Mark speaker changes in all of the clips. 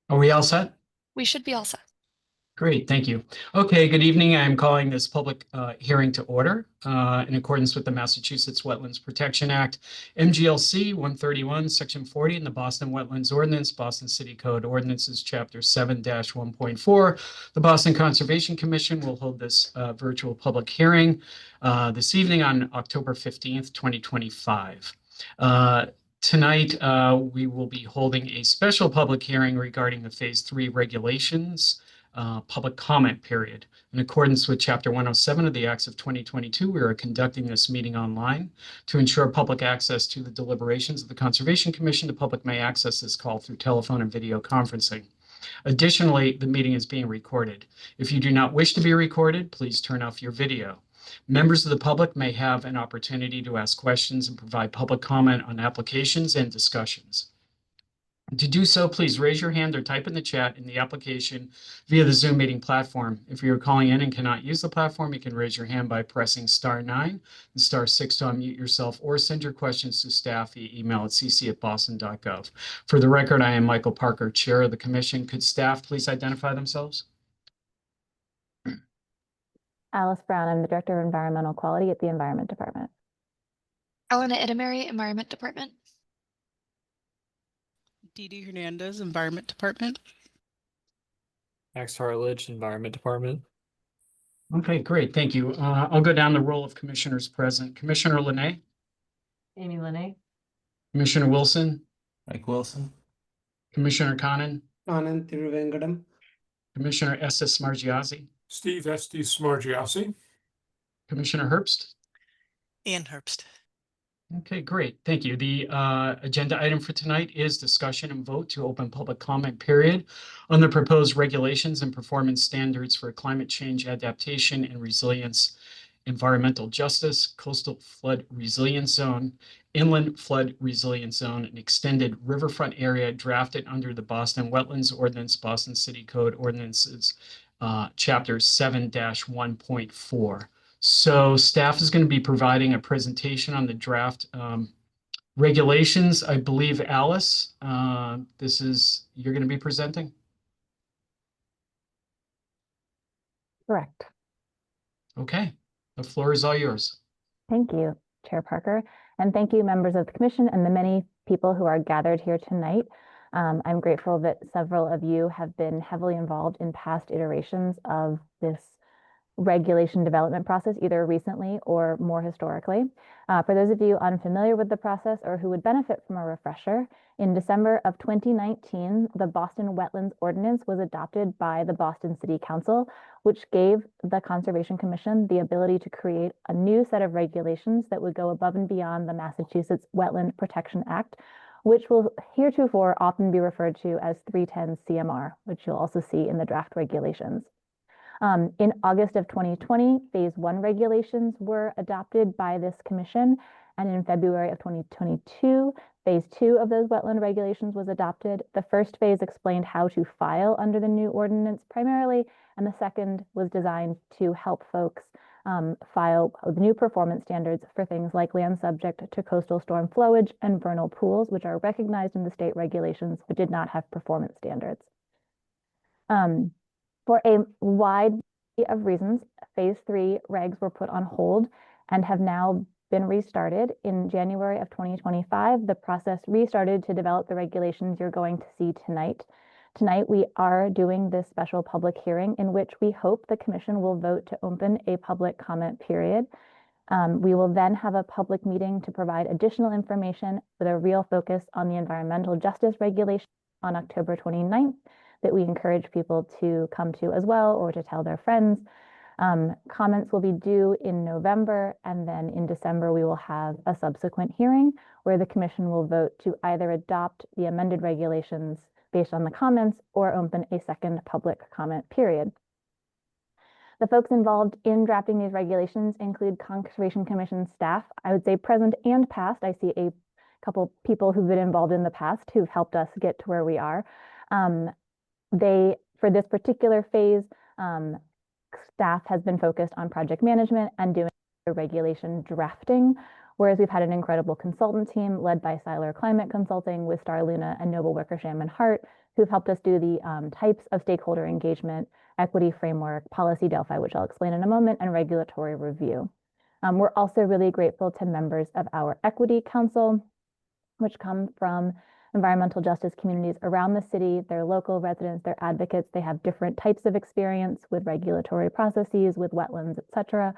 Speaker 1: Are we all set?
Speaker 2: We should be all set.
Speaker 1: Great, thank you. Okay, good evening. I'm calling this public hearing to order in accordance with the Massachusetts Wetlands Protection Act, MGLC 131, Section 40, and the Boston Wetlands Ordinance, Boston City Code Ordinances, Chapter 7-1.4. The Boston Conservation Commission will hold this virtual public hearing this evening on October 15th, 2025. Tonight, we will be holding a special public hearing regarding the Phase 3 regulations public comment period. In accordance with Chapter 107 of the Acts of 2022, we are conducting this meeting online. To ensure public access to the deliberations of the Conservation Commission, the public may access this call through telephone and video conferencing. Additionally, the meeting is being recorded. If you do not wish to be recorded, please turn off your video. Members of the public may have an opportunity to ask questions and provide public comment on applications and discussions. To do so, please raise your hand or type in the chat in the application via the Zoom meeting platform. If you're calling in and cannot use the platform, you can raise your hand by pressing *9 and *6 to unmute yourself, or send your questions to staff via email at cc@boston.gov. For the record, I am Michael Parker, Chair of the Commission. Could staff please identify themselves?
Speaker 3: Alice Brown, I'm the Director of Environmental Quality at the Environment Department.
Speaker 2: Elena Idemary, Environment Department.
Speaker 4: Dee Hernandez, Environment Department.
Speaker 5: Max Hartledge, Environment Department.
Speaker 1: Okay, great. Thank you. I'll go down the roll of commissioners present. Commissioner Linay,
Speaker 6: Amy Linay,
Speaker 1: Commissioner Wilson,
Speaker 7: Mike Wilson,
Speaker 1: Commissioner Conan,
Speaker 8: Anand Thiruvengadam,
Speaker 1: Commissioner S.S. Smargiassi,
Speaker 9: Steve S.D. Smargiassi,
Speaker 1: Commissioner Herbst.
Speaker 4: Ann Herbst.
Speaker 1: Okay, great. Thank you. The agenda item for tonight is discussion and vote to open public comment period on the proposed regulations and performance standards for climate change adaptation and resilience, environmental justice, coastal flood resilience zone, inland flood resilience zone, and extended riverfront area drafted under the Boston Wetlands Ordinance, Boston City Code Ordinances, Chapter 7-1.4. So staff is going to be providing a presentation on the draft regulations. I believe, Alice, you're going to be presenting?
Speaker 3: Correct.
Speaker 1: Okay, the floor is all yours.
Speaker 3: Thank you, Chair Parker, and thank you, members of the Commission and the many people who are gathered here tonight. I'm grateful that several of you have been heavily involved in past iterations of this regulation development process, either recently or more historically. For those of you unfamiliar with the process or who would benefit from a refresher, in December of 2019, the Boston Wetlands Ordinance was adopted by the Boston City Council, which gave the Conservation Commission the ability to create a new set of regulations that would go above and beyond the Massachusetts Wetland Protection Act, which will heretofore often be referred to as 310 CMR, which you'll also see in the draft regulations. In August of 2020, Phase 1 regulations were adopted by this commission, and in February of 2022, Phase 2 of those wetland regulations was adopted. The first phase explained how to file under the new ordinance primarily, and the second was designed to help folks file the new performance standards for things like land subject to coastal storm flowage and vernal pools, which are recognized in the state regulations but did not have performance standards. For a wide variety of reasons, Phase 3 regs were put on hold and have now been restarted. In January of 2025, the process restarted to develop the regulations you're going to see tonight. Tonight, we are doing this special public hearing in which we hope the Commission will vote to open a public comment period. We will then have a public meeting to provide additional information with a real focus on the environmental justice regulation on October 29th that we encourage people to come to as well or to tell their friends. Comments will be due in November, and then in December we will have a subsequent hearing where the Commission will vote to either adopt the amended regulations based on the comments or open a second public comment period. The folks involved in drafting these regulations include Conservation Commission staff, I would say present and past. I see a couple people who've been involved in the past who've helped us get to where we are. For this particular phase, staff has been focused on project management and doing the regulation drafting, whereas we've had an incredible consultant team led by Seiler Climate Consulting with Star Luna and Noble Wickersham and Hart, who've helped us do the types of stakeholder engagement, equity framework, policy Delphi, which I'll explain in a moment, and regulatory review. We're also really grateful to members of our Equity Council, which come from environmental justice communities around the city. They're local residents, they're advocates, they have different types of experience with regulatory processes, with wetlands, et cetera.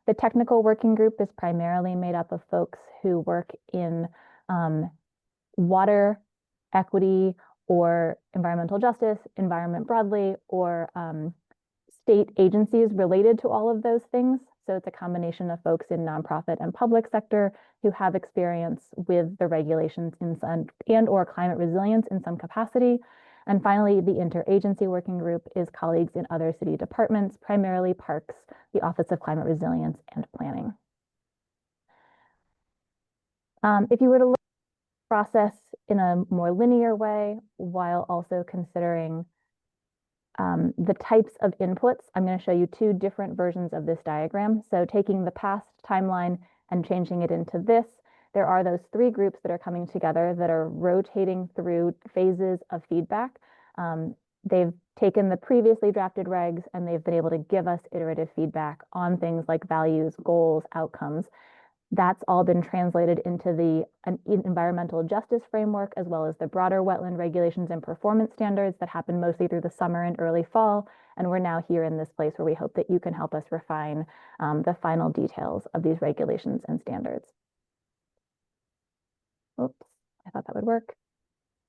Speaker 3: The technical working group is primarily made up of folks who work in water, equity, or environmental justice, environment broadly, or state agencies related to all of those things. So it's a combination of folks in nonprofit and public sector who have experience with the regulations in some and/or climate resilience in some capacity. And finally, the interagency working group is colleagues in other city departments, primarily parks, the Office of Climate Resilience and Planning. If you were to look at the process in a more linear way, while also considering the types of inputs, I'm going to show you two different versions of this diagram. So taking the past timeline and changing it into this, there are those three groups that are coming together that are rotating through phases of feedback. They've taken the previously drafted regs and they've been able to give us iterative feedback on things like values, goals, outcomes. That's all been translated into the environmental justice framework, as well as the broader wetland regulations and performance standards that happen mostly through the summer and early fall. And we're now here in this place where we hope that you can help us refine the final details of these regulations and standards. Oops, I thought that would work.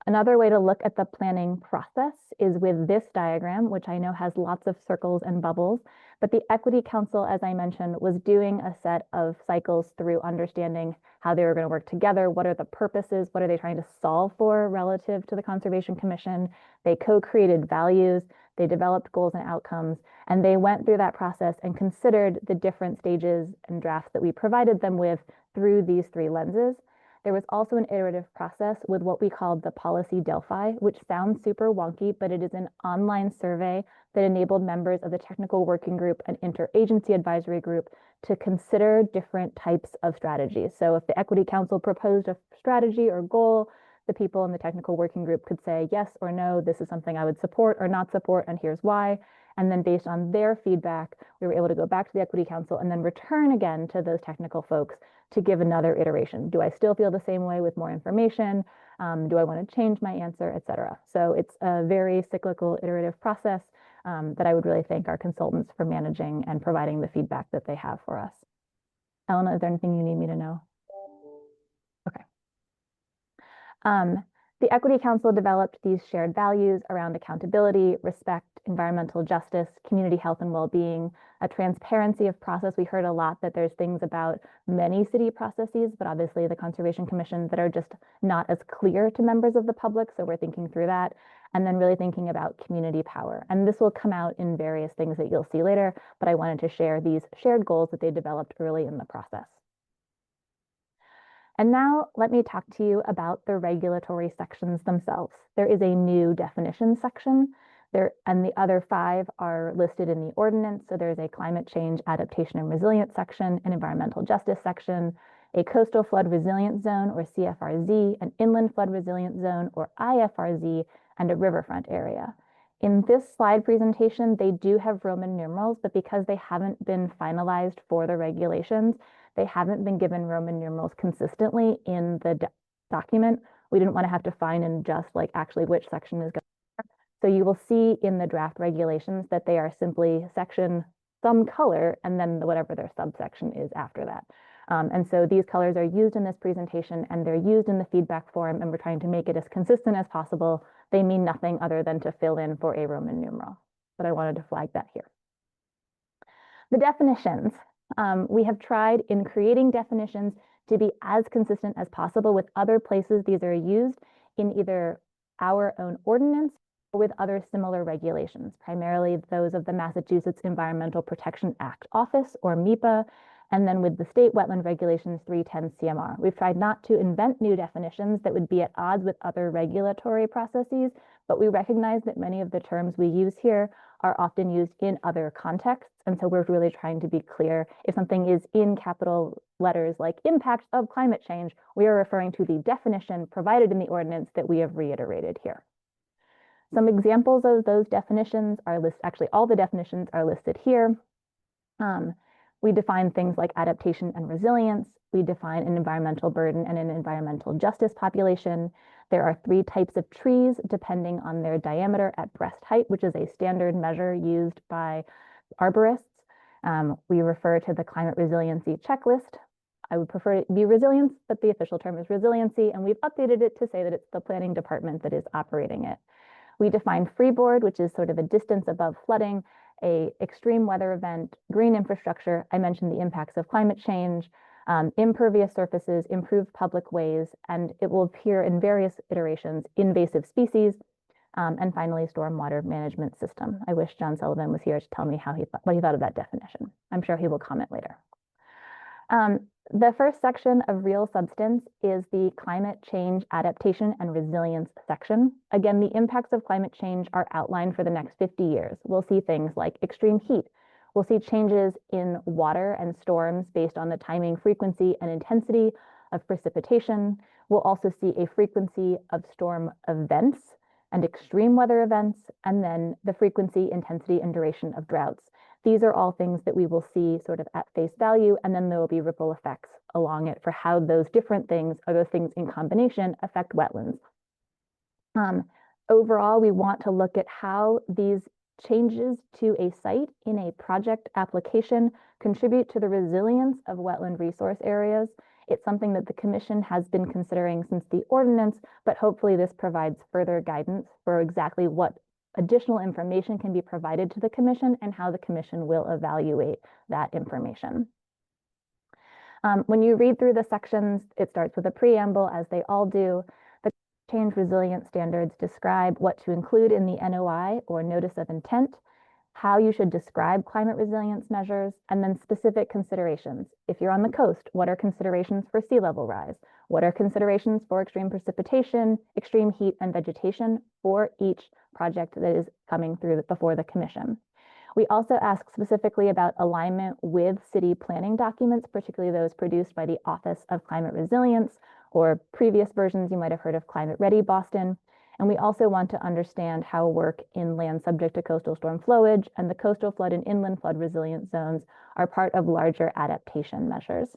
Speaker 3: Another way to look at the planning process is with this diagram, which I know has lots of circles and bubbles, but the Equity Council, as I mentioned, was doing a set of cycles through understanding how they were going to work together, what are the purposes, what are they trying to solve for relative to the Conservation Commission. They co-created values, they developed goals and outcomes, and they went through that process and considered the different stages and drafts that we provided them with through these three lenses. There was also an iterative process with what we called the Policy Delphi, which sounds super wonky, but it is an online survey that enabled members of the technical working group and interagency advisory group to consider different types of strategies. So if the Equity Council proposed a strategy or goal, the people in the technical working group could say yes or no, this is something I would support or not support, and here's why. And then based on their feedback, we were able to go back to the Equity Council and then return again to those technical folks to give another iteration. Do I still feel the same way with more information? Do I want to change my answer, et cetera? So it's a very cyclical, iterative process that I would really thank our consultants for managing and providing the feedback that they have for us. Elena, is there anything you need me to know? Okay. The Equity Council developed these shared values around accountability, respect, environmental justice, community health and well-being, a transparency of process. We heard a lot that there's things about many city processes, but obviously the Conservation Commission that are just not as clear to members of the public. So we're thinking through that. And then really thinking about community power. And this will come out in various things that you'll see later, but I wanted to share these shared goals that they developed early in the process. And now let me talk to you about the regulatory sections themselves. There is a new definition section there, and the other 5 are listed in the ordinance. So there's a climate change adaptation and resilience section, an environmental justice section, a coastal flood resilience zone or CFRZ, an inland flood resilience zone or IFRZ, and a riverfront area. In this slide presentation, they do have Roman numerals, but because they haven't been finalized for the regulations, they haven't been given Roman numerals consistently in the document. We didn't want to have to find and just like actually which section is going. So you will see in the draft regulations that they are simply section some color and then whatever their subsection is after that. And so these colors are used in this presentation and they're used in the feedback form, and we're trying to make it as consistent as possible. They mean nothing other than to fill in for a Roman numeral, but I wanted to flag that here. The definitions. We have tried in creating definitions to be as consistent as possible with other places these are used in either our own ordinance or with other similar regulations, primarily those of the Massachusetts Environmental Protection Act Office, or MEPA, and then with the state wetland regulations 310 CMR. We've tried not to invent new definitions that would be at odds with other regulatory processes, but we recognize that many of the terms we use here are often used in other contexts. And so we're really trying to be clear. If something is in capital letters like impacts of climate change, we are referring to the definition provided in the ordinance that we have reiterated here. Some examples of those definitions are actually all the definitions are listed here. We define things like adaptation and resilience. We define an environmental burden and an environmental justice population. There are 3 types of trees depending on their diameter at breast height, which is a standard measure used by arborists. We refer to the climate resiliency checklist. I would prefer it to be resilience, but the official term is resiliency, and we've updated it to say that it's the planning department that is operating it. We define freeboard, which is sort of a distance above flooding, a extreme weather event, green infrastructure. I mentioned the impacts of climate change, impervious surfaces, improved public ways, and it will appear in various iterations, invasive species, and finally, stormwater management system. I wish John Sullivan was here to tell me what he thought of that definition. I'm sure he will comment later. The first section of Real Substance is the climate change adaptation and resilience section. Again, the impacts of climate change are outlined for the next 50 years. We'll see things like extreme heat. We'll see changes in water and storms based on the timing, frequency, and intensity of precipitation. We'll also see a frequency of storm events and extreme weather events, and then the frequency, intensity, and duration of droughts. These are all things that we will see sort of at face value, and then there will be ripple effects along it for how those different things, or those things in combination, affect wetlands. Overall, we want to look at how these changes to a site in a project application contribute to the resilience of wetland resource areas. It's something that the Commission has been considering since the ordinance, but hopefully this provides further guidance for exactly what additional information can be provided to the Commission and how the Commission will evaluate that information. When you read through the sections, it starts with a preamble, as they all do. The change resilience standards describe what to include in the NOI, or notice of intent, how you should describe climate resilience measures, and then specific considerations. If you're on the coast, what are considerations for sea level rise? What are considerations for extreme precipitation, extreme heat, and vegetation for each project that is coming through before the Commission? We also ask specifically about alignment with city planning documents, particularly those produced by the Office of Climate Resilience, or previous versions you might have heard of Climate Ready Boston. And we also want to understand how work in land subject to coastal storm flowage and the coastal flood and inland flood resilient zones are part of larger adaptation measures.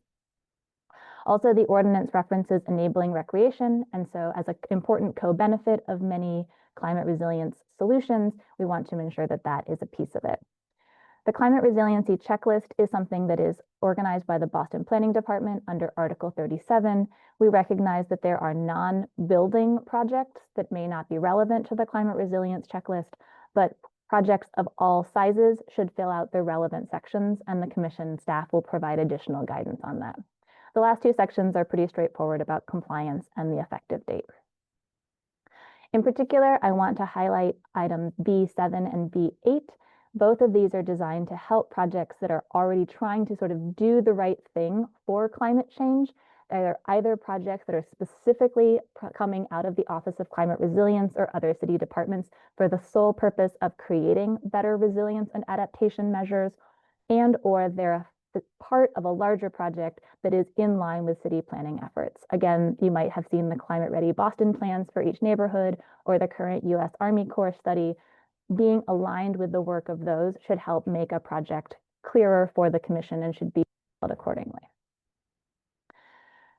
Speaker 3: Also, the ordinance references enabling recreation, and so as an important co-benefit of many climate resilience solutions, we want to ensure that that is a piece of it. The climate resiliency checklist is something that is organized by the Boston Planning Department under Article 37. We recognize that there are non-building projects that may not be relevant to the climate resilience checklist, but projects of all sizes should fill out the relevant sections, and the Commission staff will provide additional guidance on that. The last 2 sections are pretty straightforward about compliance and the effective date. In particular, I want to highlight items B7 and B8. Both of these are designed to help projects that are already trying to sort of do the right thing for climate change. They're either projects that are specifically coming out of the Office of Climate Resilience or other city departments for the sole purpose of creating better resilience and adaptation measures, and or they're part of a larger project that is in line with city planning efforts. Again, you might have seen the Climate Ready Boston plans for each neighborhood or the current U.S. Army Corps study. Being aligned with the work of those should help make a project clearer for the Commission and should be followed accordingly.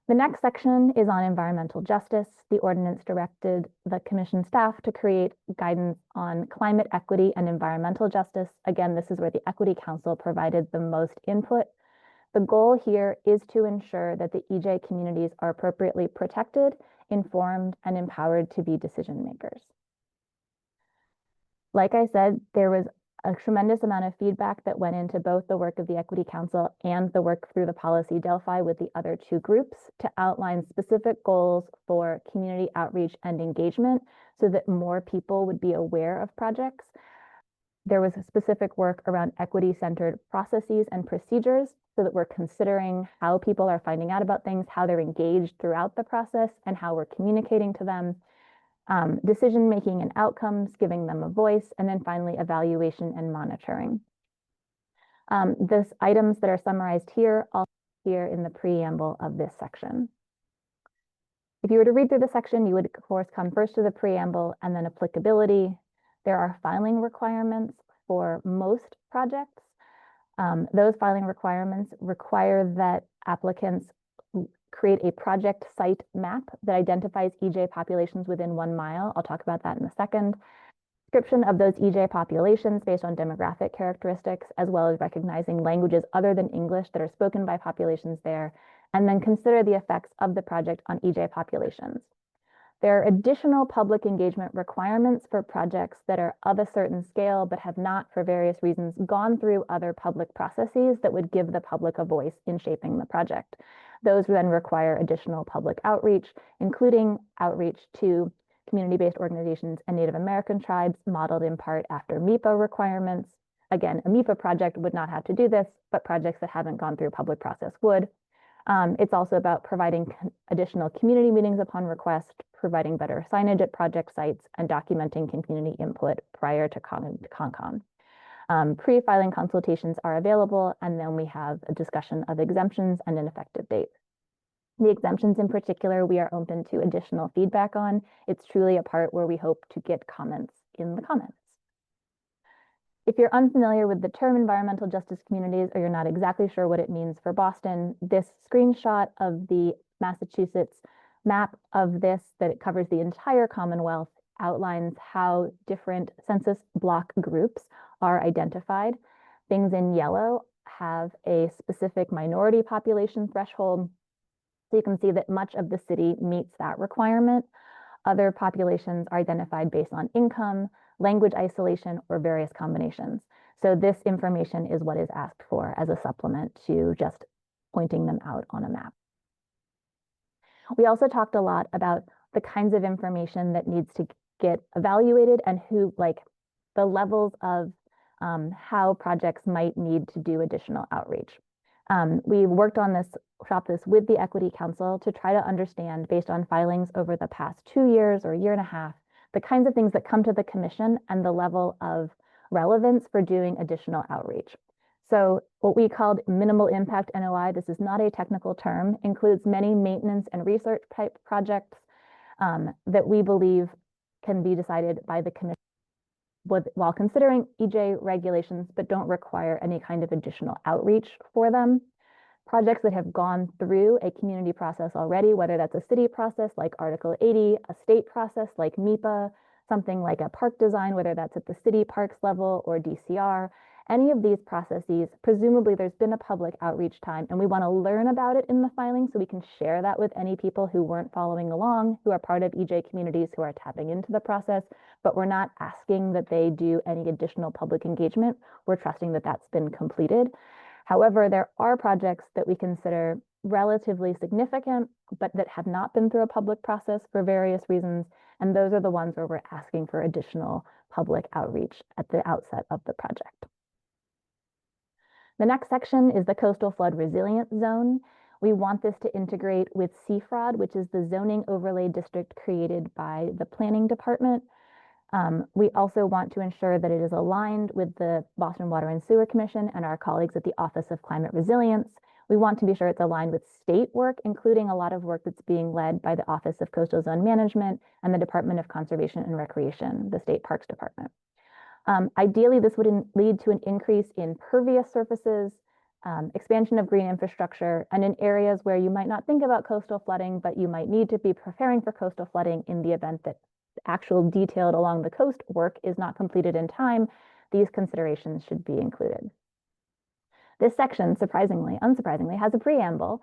Speaker 3: The next section is on environmental justice. The ordinance directed the Commission staff to create guidance on climate equity and environmental justice. Again, this is where the Equity Council provided the most input. The goal here is to ensure that the EJ communities are appropriately protected, informed, and empowered to be decision makers. Like I said, there was a tremendous amount of feedback that went into both the work of the Equity Council and the work through the Policy Delphi with the other 2 groups to outline specific goals for community outreach and engagement so that more people would be aware of projects. There was specific work around equity-centered processes and procedures so that we're considering how people are finding out about things, how they're engaged throughout the process, and how we're communicating to them. Decision-making and outcomes, giving them a voice, and then finally evaluation and monitoring. These items that are summarized here also appear in the preamble of this section. If you were to read through the section, you would of course come first to the preamble and then applicability, There are filing requirements for most projects. Those filing requirements require that applicants create a project site map that identifies EJ populations within 1 mile. I'll talk about that in a second. Description of those EJ populations based on demographic characteristics, as well as recognizing languages other than English that are spoken by populations there, and then consider the effects of the project on EJ populations. There are additional public engagement requirements for projects that are of a certain scale, but have not, for various reasons, gone through other public processes that would give the public a voice in shaping the project. Those then require additional public outreach, including outreach to community-based organizations and Native American tribes, modeled in part after MIPA requirements. Again, a MIPA project would not have to do this, but projects that haven't gone through a public process would. It's also about providing additional community meetings upon request, providing better signage at project sites, and documenting community input prior to CONCON. Pre-filing consultations are available, and then we have a discussion of exemptions and an effective date. The exemptions in particular, we are open to additional feedback on. It's truly a part where we hope to get comments in the comments. If you're unfamiliar with the term environmental justice communities, or you're not exactly sure what it means for Boston, this screenshot of the Massachusetts map of this, that it covers the entire Commonwealth, outlines how different census block groups are identified. Things in yellow have a specific minority population threshold. So you can see that much of the city meets that requirement. Other populations are identified based on income, language isolation, or various combinations. So this information is what is asked for as a supplement to just pointing them out on a map. We also talked a lot about the kinds of information that needs to get evaluated and who, like the levels of how projects might need to do additional outreach. We worked on this, shopped this with the Equity Council to try to understand, based on filings over the past 2 years or 1.5 years, the kinds of things that come to the commission and the level of relevance for doing additional outreach. So what we called minimal impact NOI, this is not a technical term, includes many maintenance and research type projects that we believe can be decided by the commission while considering EJ regulations, but don't require any kind of additional outreach for them. Projects that have gone through a community process already, whether that's a city process like Article 80, a state process like MIPA, something like a park design, whether that's at the city parks level or DCR, any of these processes, presumably there's been a public outreach time, and we want to learn about it in the filing so we can share that with any people who weren't following along, who are part of EJ communities who are tapping into the process, but we're not asking that they do any additional public engagement. We're trusting that that's been completed. However, there are projects that we consider relatively significant, but that have not been through a public process for various reasons, and those are the ones where we're asking for additional public outreach at the outset of the project. The next section is the Coastal Flood Resilient Zone. We want this to integrate with CFROD, which is the zoning overlay district created by the planning department. We also want to ensure that it is aligned with the Boston Water and Sewer Commission and our colleagues at the Office of Climate Resilience. We want to be sure it's aligned with state work, including a lot of work that's being led by the Office of Coastal Zone Management and the Department of Conservation and Recreation, the State Parks Department. Ideally, this would lead to an increase in pervious surfaces, expansion of green infrastructure, and in areas where you might not think about coastal flooding, but you might need to be preparing for coastal flooding in the event that actual detailed along the coast work is not completed in time, these considerations should be included. This section, unsurprisingly, has a preamble.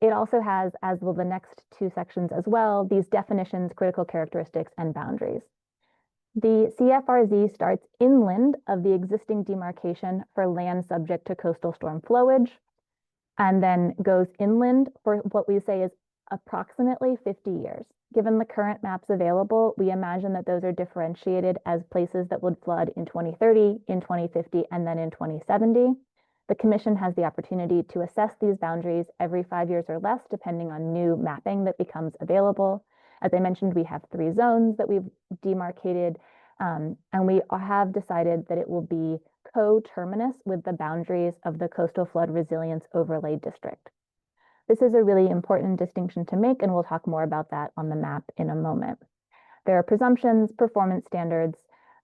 Speaker 3: It also has, as will the next 2 sections as well, these definitions, critical characteristics, and boundaries. The CFRZ starts inland of the existing demarcation for land subject to coastal storm flowage, and then goes inland for what we say is approximately 50 years. Given the current maps available, we imagine that those are differentiated as places that would flood in 2030, in 2050, and then in 2070. The Commission has the opportunity to assess these boundaries every 5 years or less, depending on new mapping that becomes available. As I mentioned, we have 3 zones that we've demarcated, and we have decided that it will be co-terminus with the boundaries of the Coastal Flood Resilience Overlay District. This is a really important distinction to make, and we'll talk more about that on the map in a moment. There are presumptions, performance standards,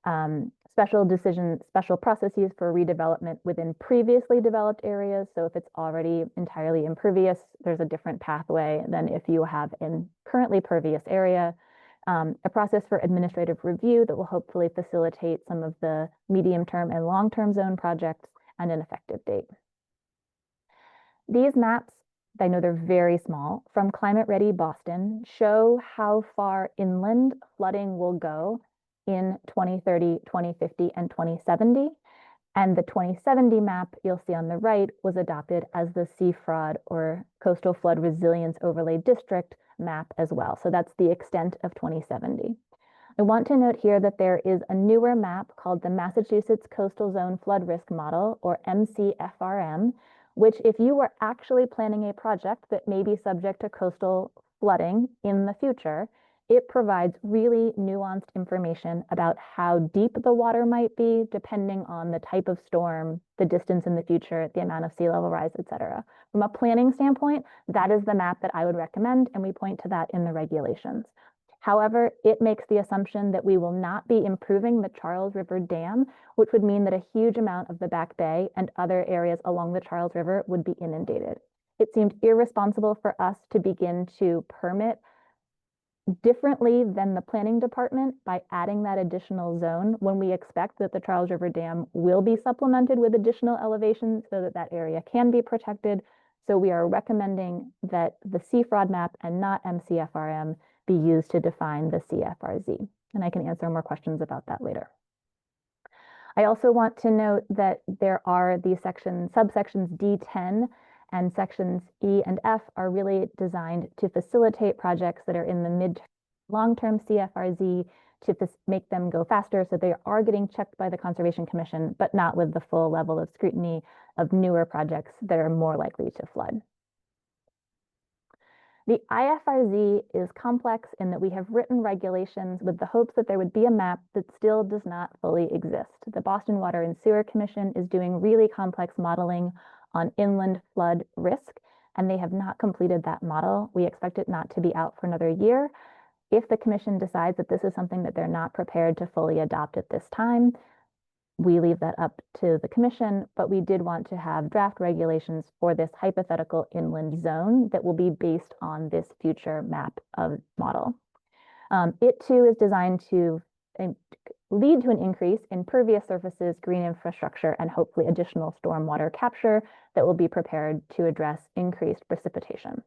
Speaker 3: special processes for redevelopment within previously developed areas. So if it's already entirely impervious, there's a different pathway than if you have in currently pervious area. A process for administrative review that will hopefully facilitate some of the medium-term and long-term zone projects, and an effective date. These maps, I know they're very small, from Climate Ready Boston show how far inland flooding will go in 2030, 2050, and 2070. And the 2070 map you'll see on the right was adopted as the CFROD, or Coastal Flood Resilience Overlay District map as well. So that's the extent of 2070. I want to note here that there is a newer map called the Massachusetts Coastal Zone Flood Risk Model, or MCFRM, which if you were actually planning a project that may be subject to coastal flooding in the future, it provides really nuanced information about how deep the water might be, depending on the type of storm, the distance in the future, the amount of sea level rise, et cetera. From a planning standpoint, that is the map that I would recommend, and we point to that in the regulations. However, it makes the assumption that we will not be improving the Charles River Dam, which would mean that a huge amount of the Back Bay and other areas along the Charles River would be inundated. It seemed irresponsible for us to begin to permit differently than the planning department by adding that additional zone when we expect that the Charles River Dam will be supplemented with additional elevation so that that area can be protected. So we are recommending that the CFROD map and not MCFRM be used to define the CFRZ. And I can answer more questions about that later. I also want to note that there are these subsections D10 and sections E and F are really designed to facilitate projects that are in the mid long-term CFRZ to make them go faster. So they are getting checked by the Conservation Commission, but not with the full level of scrutiny of newer projects that are more likely to flood. The IFRZ is complex in that we have written regulations with the hopes that there would be a map that still does not fully exist. The Boston Water and Sewer Commission is doing really complex modeling on inland flood risk, and they have not completed that model. We expect it not to be out for another year. If the commission decides that this is something that they're not prepared to fully adopt at this time, we leave that up to the commission, but we did want to have draft regulations for this hypothetical inland zone that will be based on this future map of model. It too is designed to lead to an increase in pervious surfaces, green infrastructure, and hopefully additional stormwater capture that will be prepared to address increased precipitation.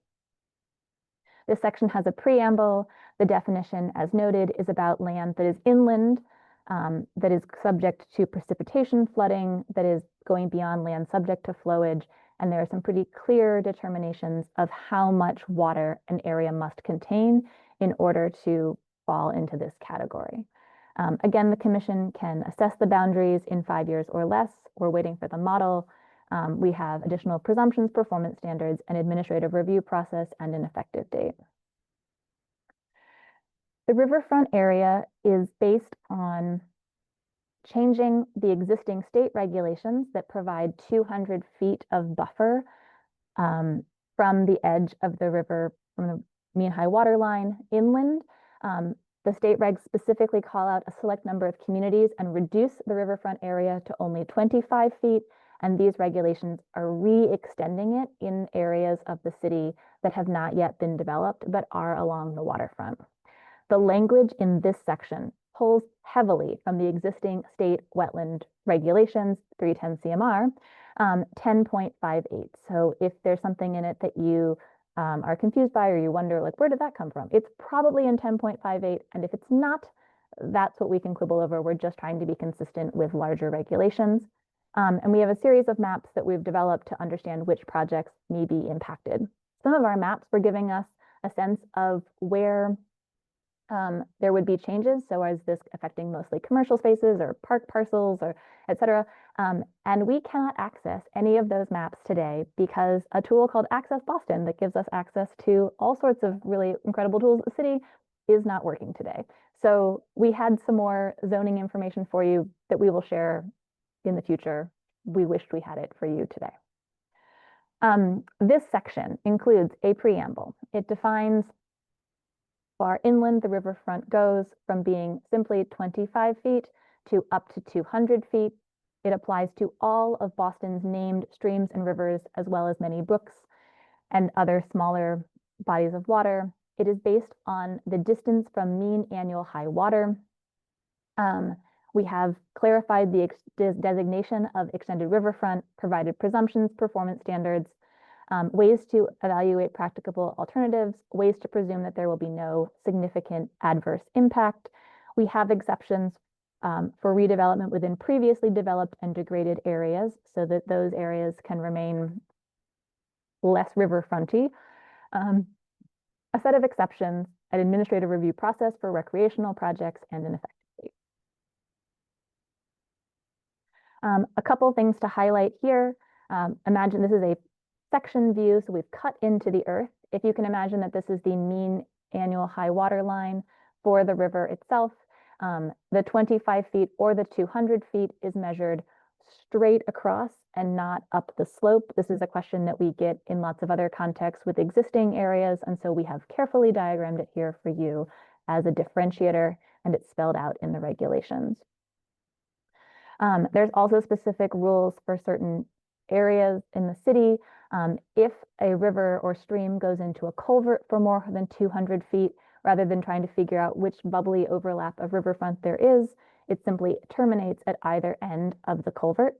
Speaker 3: This section has a preamble. The definition, as noted, is about land that is inland, that is subject to precipitation flooding, that is going beyond land subject to flowage, and there are some pretty clear determinations of how much water an area must contain in order to fall into this category. Again, the commission can assess the boundaries in 5 years or less. We're waiting for the model. We have additional presumptions, performance standards, an administrative review process, and an effective date. The riverfront area is based on changing the existing state regulations that provide 200 feet of buffer from the edge of the river, from the mean high water line inland. The state regs specifically call out a select number of communities and reduce the riverfront area to only 25 feet. And these regulations are re-extending it in areas of the city that have not yet been developed, but are along the waterfront. The language in this section pulls heavily from the existing state wetland regulations, 310 CMR, 10.58. So if there's something in it that you are confused by, or you wonder, like, where did that come from? It's probably in 10.58. And if it's not, that's what we can quibble over. We're just trying to be consistent with larger regulations. And we have a series of maps that we've developed to understand which projects may be impacted. Some of our maps were giving us a sense of where there would be changes. So is this affecting mostly commercial spaces or park parcels or et cetera? And we cannot access any of those maps today because a tool called Access Boston that gives us access to all sorts of really incredible tools in the city is not working today. So we had some more zoning information for you that we will share in the future. We wished we had it for you today. This section includes a preamble. It defines far inland the riverfront goes from being simply 25 feet to up to 200 feet. It applies to all of Boston's named streams and rivers, as well as many brooks and other smaller bodies of water. It is based on the distance from mean annual high water. We have clarified the designation of extended riverfront, provided presumptions, performance standards, ways to evaluate practicable alternatives, ways to presume that there will be no significant adverse impact. We have exceptions for redevelopment within previously developed and degraded areas so that those areas can remain less riverfronty. A set of exceptions, an administrative review process for recreational projects, and an effective date. A couple things to highlight here. Imagine this is a section view, so we've cut into the earth. If you can imagine that this is the mean annual high water line for the river itself, the 25 feet or the 200 feet is measured straight across and not up the slope. This is a question that we get in lots of other contexts with existing areas, and so we have carefully diagrammed it here for you as a differentiator, and it's spelled out in the regulations. There's also specific rules for certain areas in the city. If a river or stream goes into a culvert for more than 200 feet, rather than trying to figure out which bubbly overlap of riverfront there is, it simply terminates at either end of the culvert.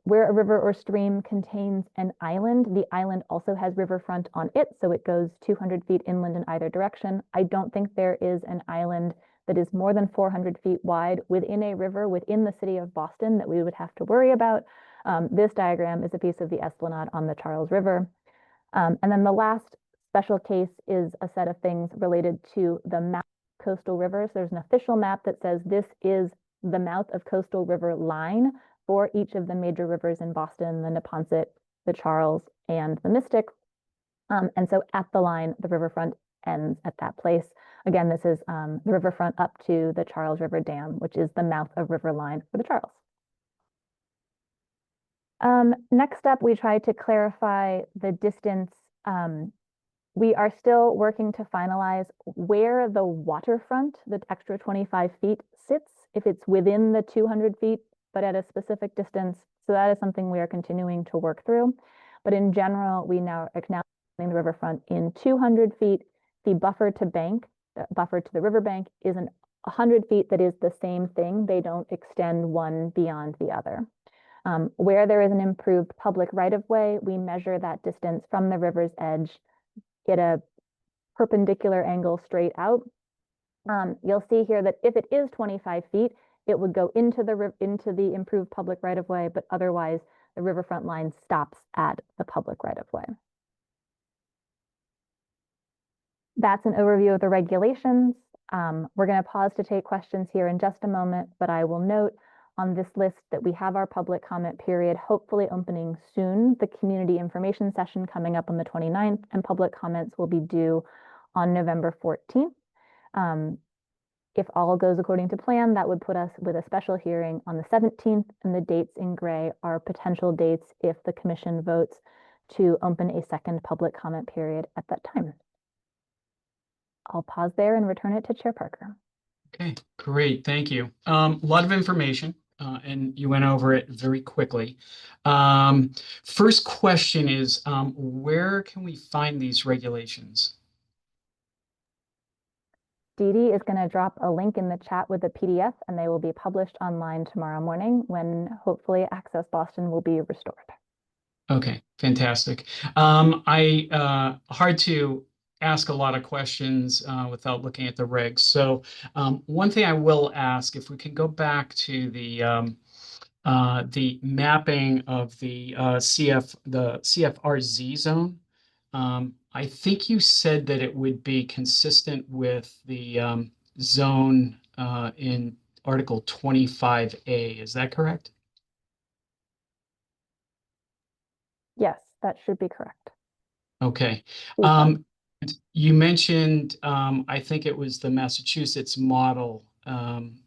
Speaker 3: Where a river or stream contains an island, the island also has riverfront on it, so it goes 200 feet inland in either direction. I don't think there is an island that is more than 400 feet wide within a river within the city of Boston that we would have to worry about. This diagram is a piece of the Esplanade on the Charles River. And then the last special case is a set of things related to the map of coastal rivers. There's an official map that says this is the mouth of coastal river line for each of the major rivers in Boston, the Neponset, the Charles, and the Mystic. And so at the line, the riverfront ends at that place. Again, this is the riverfront up to the Charles River Dam, which is the mouth of river line for the Charles. Next up, we tried to clarify the distance. We are still working to finalize where the waterfront, the extra 25 feet, sits, if it's within the 200 feet, but at a specific distance. So that is something we are continuing to work through. But in general, we now are acknowledging the riverfront in 200 feet. The buffer to bank, the buffer to the riverbank, is 100 feet that is the same thing. They don't extend one beyond the other. Where there is an improved public right-of-way, we measure that distance from the river's edge, get a perpendicular angle straight out. You'll see here that if it is 25 feet, it would go into the improved public right-of-way, but otherwise the riverfront line stops at the public right-of-way. That's an overview of the regulations. We're going to pause to take questions here in just a moment, but I will note on this list that we have our public comment period hopefully opening soon, the community information session coming up on the 29th, and public comments will be due on November 14th. If all goes according to plan, that would put us with a special hearing on the 17th, and the dates in gray are potential dates if the commission votes to open a second public comment period at that time. I'll pause there and return it to Chair Parker.
Speaker 1: Okay, great, thank you. A lot of information, and you went over it very quickly. First question is, where can we find these regulations?
Speaker 3: Dee Dee is going to drop a link in the chat with a PDF, and they will be published online tomorrow morning when hopefully Access Boston will be restored.
Speaker 1: Okay, fantastic. Hard to ask a lot of questions without looking at the regs. So one thing I will ask, if we can go back to the mapping of the CFRZ zone. I think you said that it would be consistent with the zone in Article 25A. Is that correct?
Speaker 3: Yes, that should be correct.
Speaker 1: Okay.
Speaker 3: Okay.
Speaker 1: You mentioned, I think it was the Massachusetts model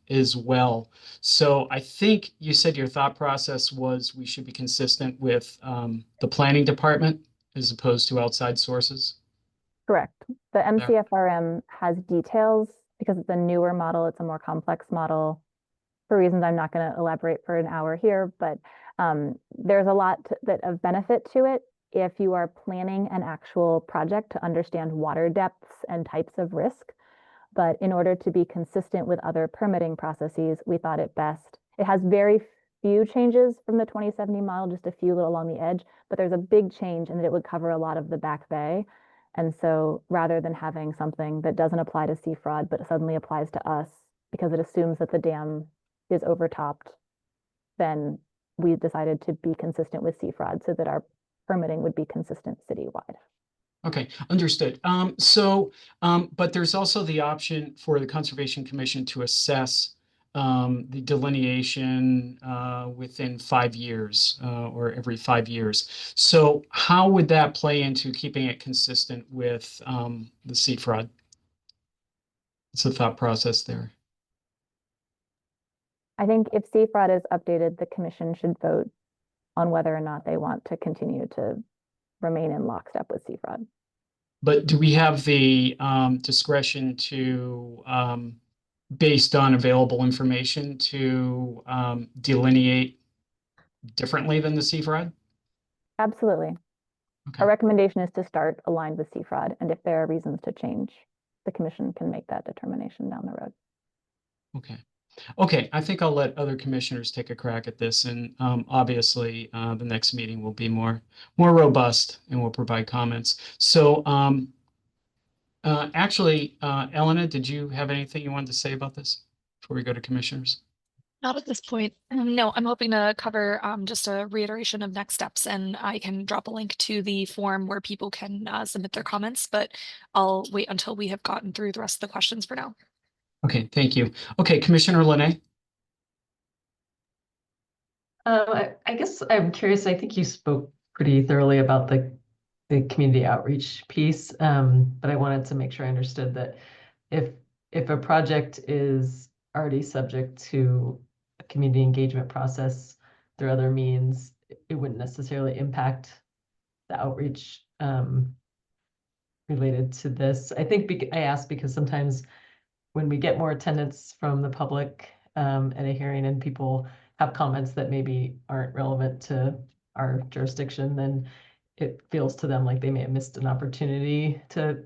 Speaker 1: as well. So I think you said your thought process was we should be consistent with the planning department as opposed to outside sources.
Speaker 3: Correct. The MCFRM has details because it's a newer model. It's a more complex model. for reasons I'm not going to elaborate for an hour here, but there's a lot of benefit to it if you are planning an actual project to understand water depths and types of risk. But in order to be consistent with other permitting processes, we thought it best. It has very few changes from the 2070 model, just a few little along the edge, but there's a big change in that it would cover a lot of the back bay. And so rather than having something that doesn't apply to CFROD, but suddenly applies to us because it assumes that the dam is overtopped, then we decided to be consistent with CFROD so that our permitting would be consistent citywide.
Speaker 1: Okay, understood. But there's also the option for the Conservation Commission to assess the delineation within 5 years or every 5 years. So how would that play into keeping it consistent with the CFROD? What's the thought process there?
Speaker 3: I think if CFROD is updated, the commission should vote on whether or not they want to continue to remain in lockstep with CFROD.
Speaker 1: But do we have the discretion to, based on available information, to delineate differently than the CFROD?
Speaker 3: Absolutely.
Speaker 1: Okay.
Speaker 3: Our recommendation is to start aligned with CFROD, and if there are reasons to change, the commission can make that determination down the road.
Speaker 1: Okay. Okay, I think I'll let other commissioners take a crack at this, and obviously the next meeting will be more robust and will provide comments. So actually, Elena, did you have anything you wanted to say about this before we go to commissioners?
Speaker 2: Not at this point. No, I'm hoping to cover just a reiteration of next steps, and I can drop a link to the form where people can submit their comments, but I'll wait until we have gotten through the rest of the questions for now.
Speaker 1: Okay, thank you. Okay, Commissioner Linay.
Speaker 6: I guess I'm curious, I think you spoke pretty thoroughly about the community outreach piece, but I wanted to make sure I understood that if a project is already subject to a community engagement process through other means, it wouldn't necessarily impact the outreach related to this. I think I asked because sometimes when we get more attendance from the public at a hearing and people have comments that maybe aren't relevant to our jurisdiction, then it feels to them like they may have missed an opportunity to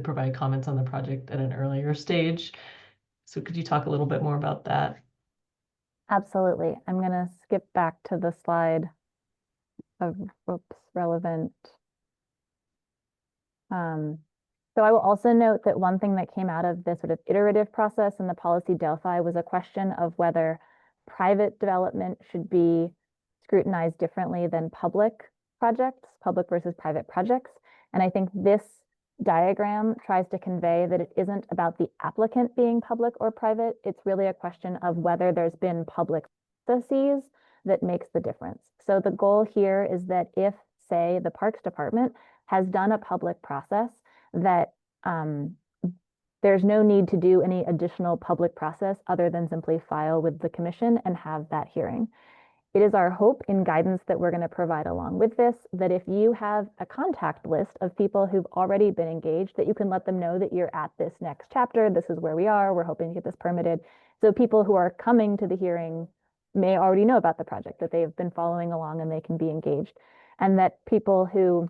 Speaker 6: provide comments on the project at an earlier stage. So could you talk a little bit more about that?
Speaker 3: Absolutely. I'm going to skip back to the slide of relevant. So I will also note that one thing that came out of this sort of iterative process in the policy Delphi was a question of whether private development should be scrutinized differently than public projects, public versus private projects. And I think this diagram tries to convey that it isn't about the applicant being public or private. It's really a question of whether there's been public processes that makes the difference. So the goal here is that if, say, the Parks Department has done a public process, that there's no need to do any additional public process other than simply file with the commission and have that hearing. It is our hope in guidance that we're going to provide along with this, that if you have a contact list of people who've already been engaged, that you can let them know that you're at this next chapter, this is where we are, we're hoping to get this permitted. So people who are coming to the hearing may already know about the project, that they've been following along and they can be engaged. And that people who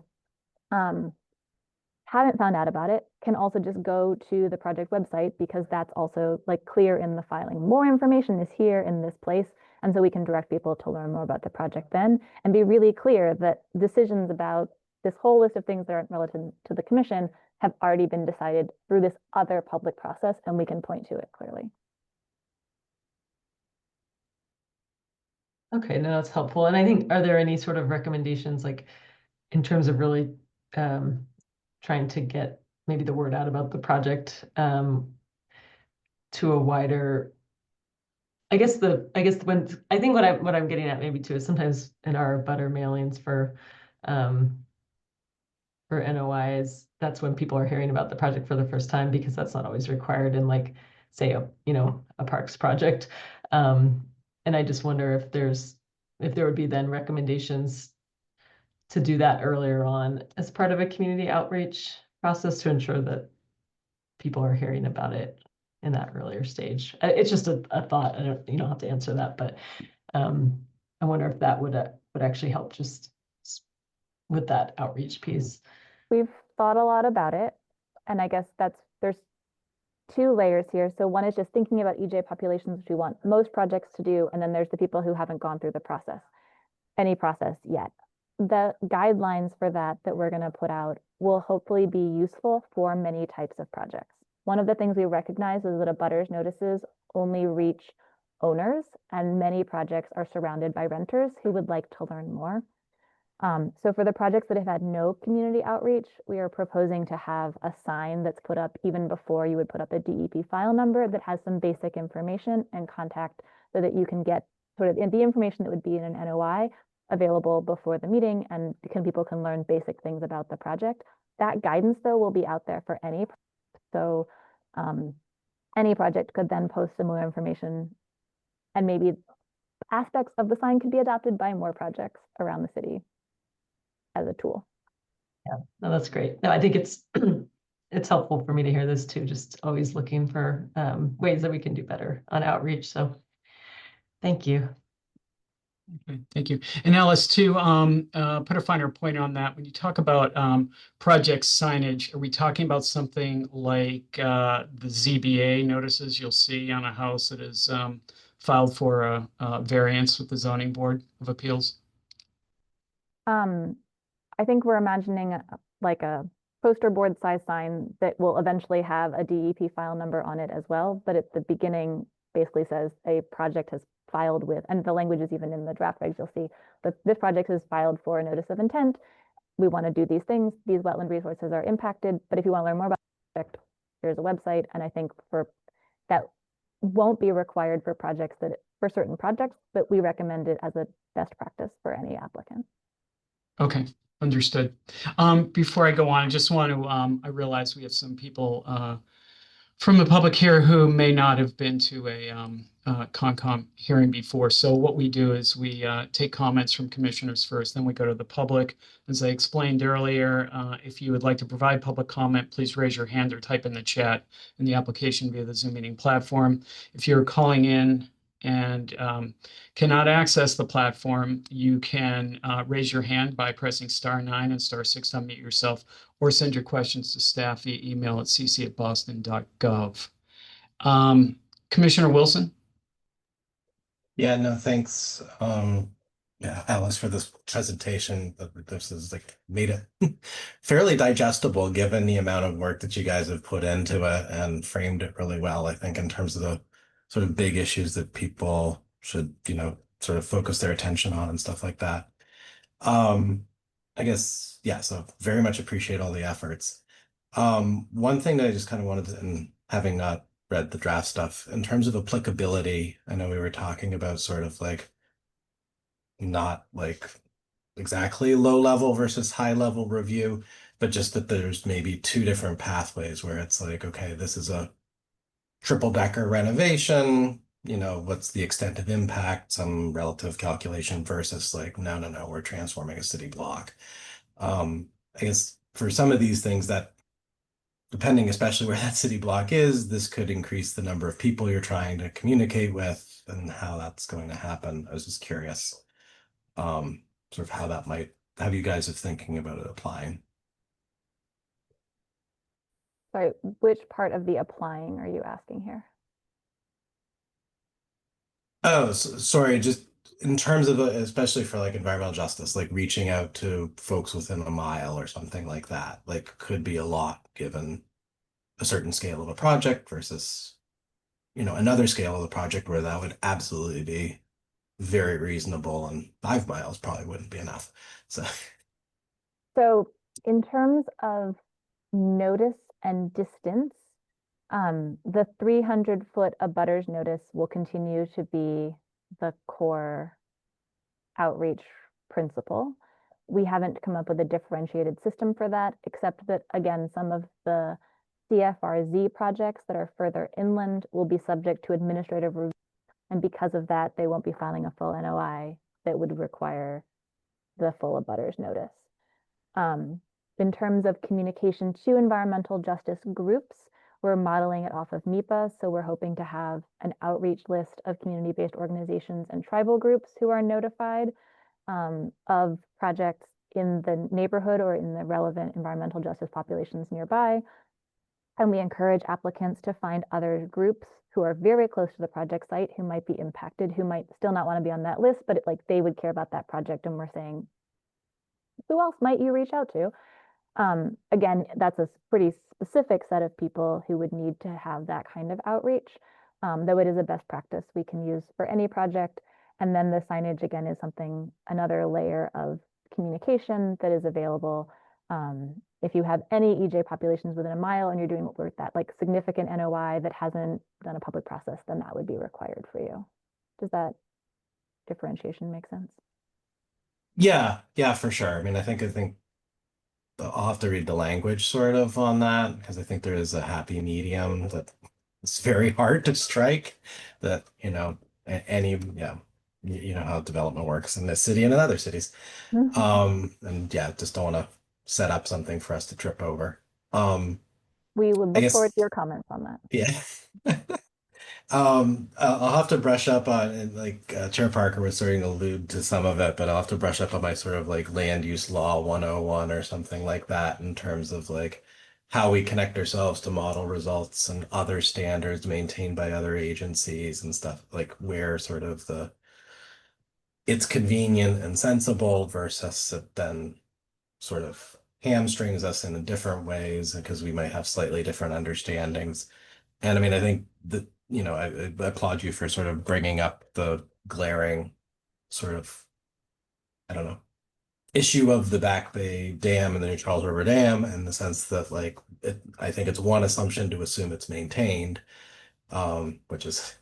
Speaker 3: haven't found out about it can also just go to the project website, because that's also like clear in the filing. More information is here in this place. And so we can direct people to learn more about the project then and be really clear that decisions about this whole list of things that aren't relative to the commission have already been decided through this other public process, and we can point to it clearly.
Speaker 6: Okay, no, that's helpful. And I think, are there any sort of recommendations, like in terms of really trying to get maybe the word out about the project to a wider, I guess when I think what I'm getting at maybe too is sometimes in our butter mailings for NOIs, that's when people are hearing about the project for the first time, because that's not always required in, like, say a parks project. And I just wonder if there would be then recommendations to do that earlier on as part of a community outreach process to ensure that people are hearing about it in that earlier stage. It's just a thought. You don't have to answer that, but I wonder if that would actually help just with that outreach piece.
Speaker 3: We've thought a lot about it, and I guess there's two layers here. So one is just thinking about EJ populations, which we want most projects to do, and then there's the people who haven't gone through the process, any process yet. The guidelines for that we're going to put out will hopefully be useful for many types of projects. One of the things we recognize is that abutters notices only reach owners, and many projects are surrounded by renters who would like to learn more. So for the projects that have had no community outreach, we are proposing to have a sign that's put up even before you would put up a DEP file number that has some basic information and contact so that you can get sort of the information that would be in an NOI available before the meeting, and people can learn basic things about the project. That guidance, though, will be out there for any. So any project could then post similar information, and maybe aspects of the sign could be adopted by more projects around the city as a tool.
Speaker 6: Yeah, no, that's great. No, I think it's it's helpful for me to hear this too, just always looking for ways that we can do better on outreach. So thank you.
Speaker 1: Okay, thank you. And Alice, to put a finer point on that, when you talk about project signage, are we talking about something like the ZBA notices you'll see on a house that is filed for a variance with the Zoning Board of Appeals?
Speaker 3: I think we're imagining like a poster board size sign that will eventually have a DEP file number on it as well. But at the beginning, basically says a project has filed with, and the language is even in the draft regs, you'll see that this project is filed for a notice of intent. We want to do these things. These wetland resources are impacted. But if you want to learn more about the project, here's a website. And I think for that won't be required for projects for certain projects, but we recommend it as a best practice for any applicant.
Speaker 1: Okay, understood. Before I go on, I just want to, I realize we have some people from the public here who may not have been to a Concom hearing before. So what we do is we take comments from commissioners first, then we go to the public. As I explained earlier, if you would like to provide public comment, please raise your hand or type in the chat in the application via the Zoom meeting platform. If you're calling in and cannot access the platform, you can raise your hand by pressing *9 and *6 to unmute yourself, or send your questions to staff via email at cc@boston.gov. Commissioner Wilson?
Speaker 7: Yeah, no, thanks. Yeah, Alice, for this presentation. This is like made it fairly digestible given the amount of work that you guys have put into it, and framed it really well, I think, in terms of the sort of big issues that people should, sort of focus their attention on and stuff like that. I guess, yeah, so very much appreciate all the efforts. One thing that I just kind of wanted to, and having not read the draft stuff, in terms of applicability, I know we were talking about sort of like not like exactly low level versus high level review, but just that there's maybe two different pathways where it's like, okay, this is a triple decker renovation, what's the extent of impact, some relative calculation versus like, no, we're transforming a city block. I guess for some of these things that, depending especially where that city block is, this could increase the number of people you're trying to communicate with and how that's going to happen. I was just curious, sort of how that might, how you guys are thinking about it applying.
Speaker 3: Sorry, which part of the applying are you asking here?
Speaker 7: Oh, sorry, just in terms of, especially for like environmental justice, like reaching out to folks within a mile or something like that, like could be a lot given a certain scale of a project versus, another scale of the project where that would absolutely be very reasonable, and 5 miles probably wouldn't be enough.
Speaker 3: So in terms of notice and distance, the 300-foot abutters notice will continue to be the core outreach principle. We haven't come up with a differentiated system for that, except that, again, some of the CFRZ projects that are further inland will be subject to administrative review. And because of that, they won't be filing a full NOI that would require the full abutters notice. In terms of communication to environmental justice groups, We're modeling it off of MIPA, so we're hoping to have an outreach list of community-based organizations and tribal groups who are notified of projects in the neighborhood or in the relevant environmental justice populations nearby. And we encourage applicants to find other groups who are very close to the project site, who might be impacted, who might still not want to be on that list, but like they would care about that project. And we're saying, who else might you reach out to? Again, that's a pretty specific set of people who would need to have that kind of outreach, though it is a best practice we can use for any project. And then the signage, again, is something, another layer of communication that is available. If you have any EJ populations within a mile and you're doing that like significant NOI that hasn't done a public process, then that would be required for you. Does that differentiation make sense?
Speaker 7: Yeah, for sure. I mean, I think I'll have to read the language sort of on that because I think there is a happy medium that it's very hard to strike. That you know you know how development works in this city and in other cities. And yeah, just don't want to set up something for us to trip over.
Speaker 3: We would
Speaker 7: I
Speaker 3: look forward
Speaker 7: guess-
Speaker 3: to your comments on that.
Speaker 7: Yeah. I'll have to brush up on, and like Chair Parker was starting to allude to some of it, but I'll have to brush up on my sort of like land use law 101 or something like that in terms of like how we connect ourselves to model results and other standards maintained by other agencies and stuff, like where sort of it's convenient and sensible versus it then sort of hamstrings us in different ways because we might have slightly different understandings. And I mean, I think that, you know, I applaud you for sort of bringing up the glaring sort of, I don't know, issue of the Back Bay Dam and the New Charles River Dam in the sense that like, I think it's one assumption to assume it's maintained, which is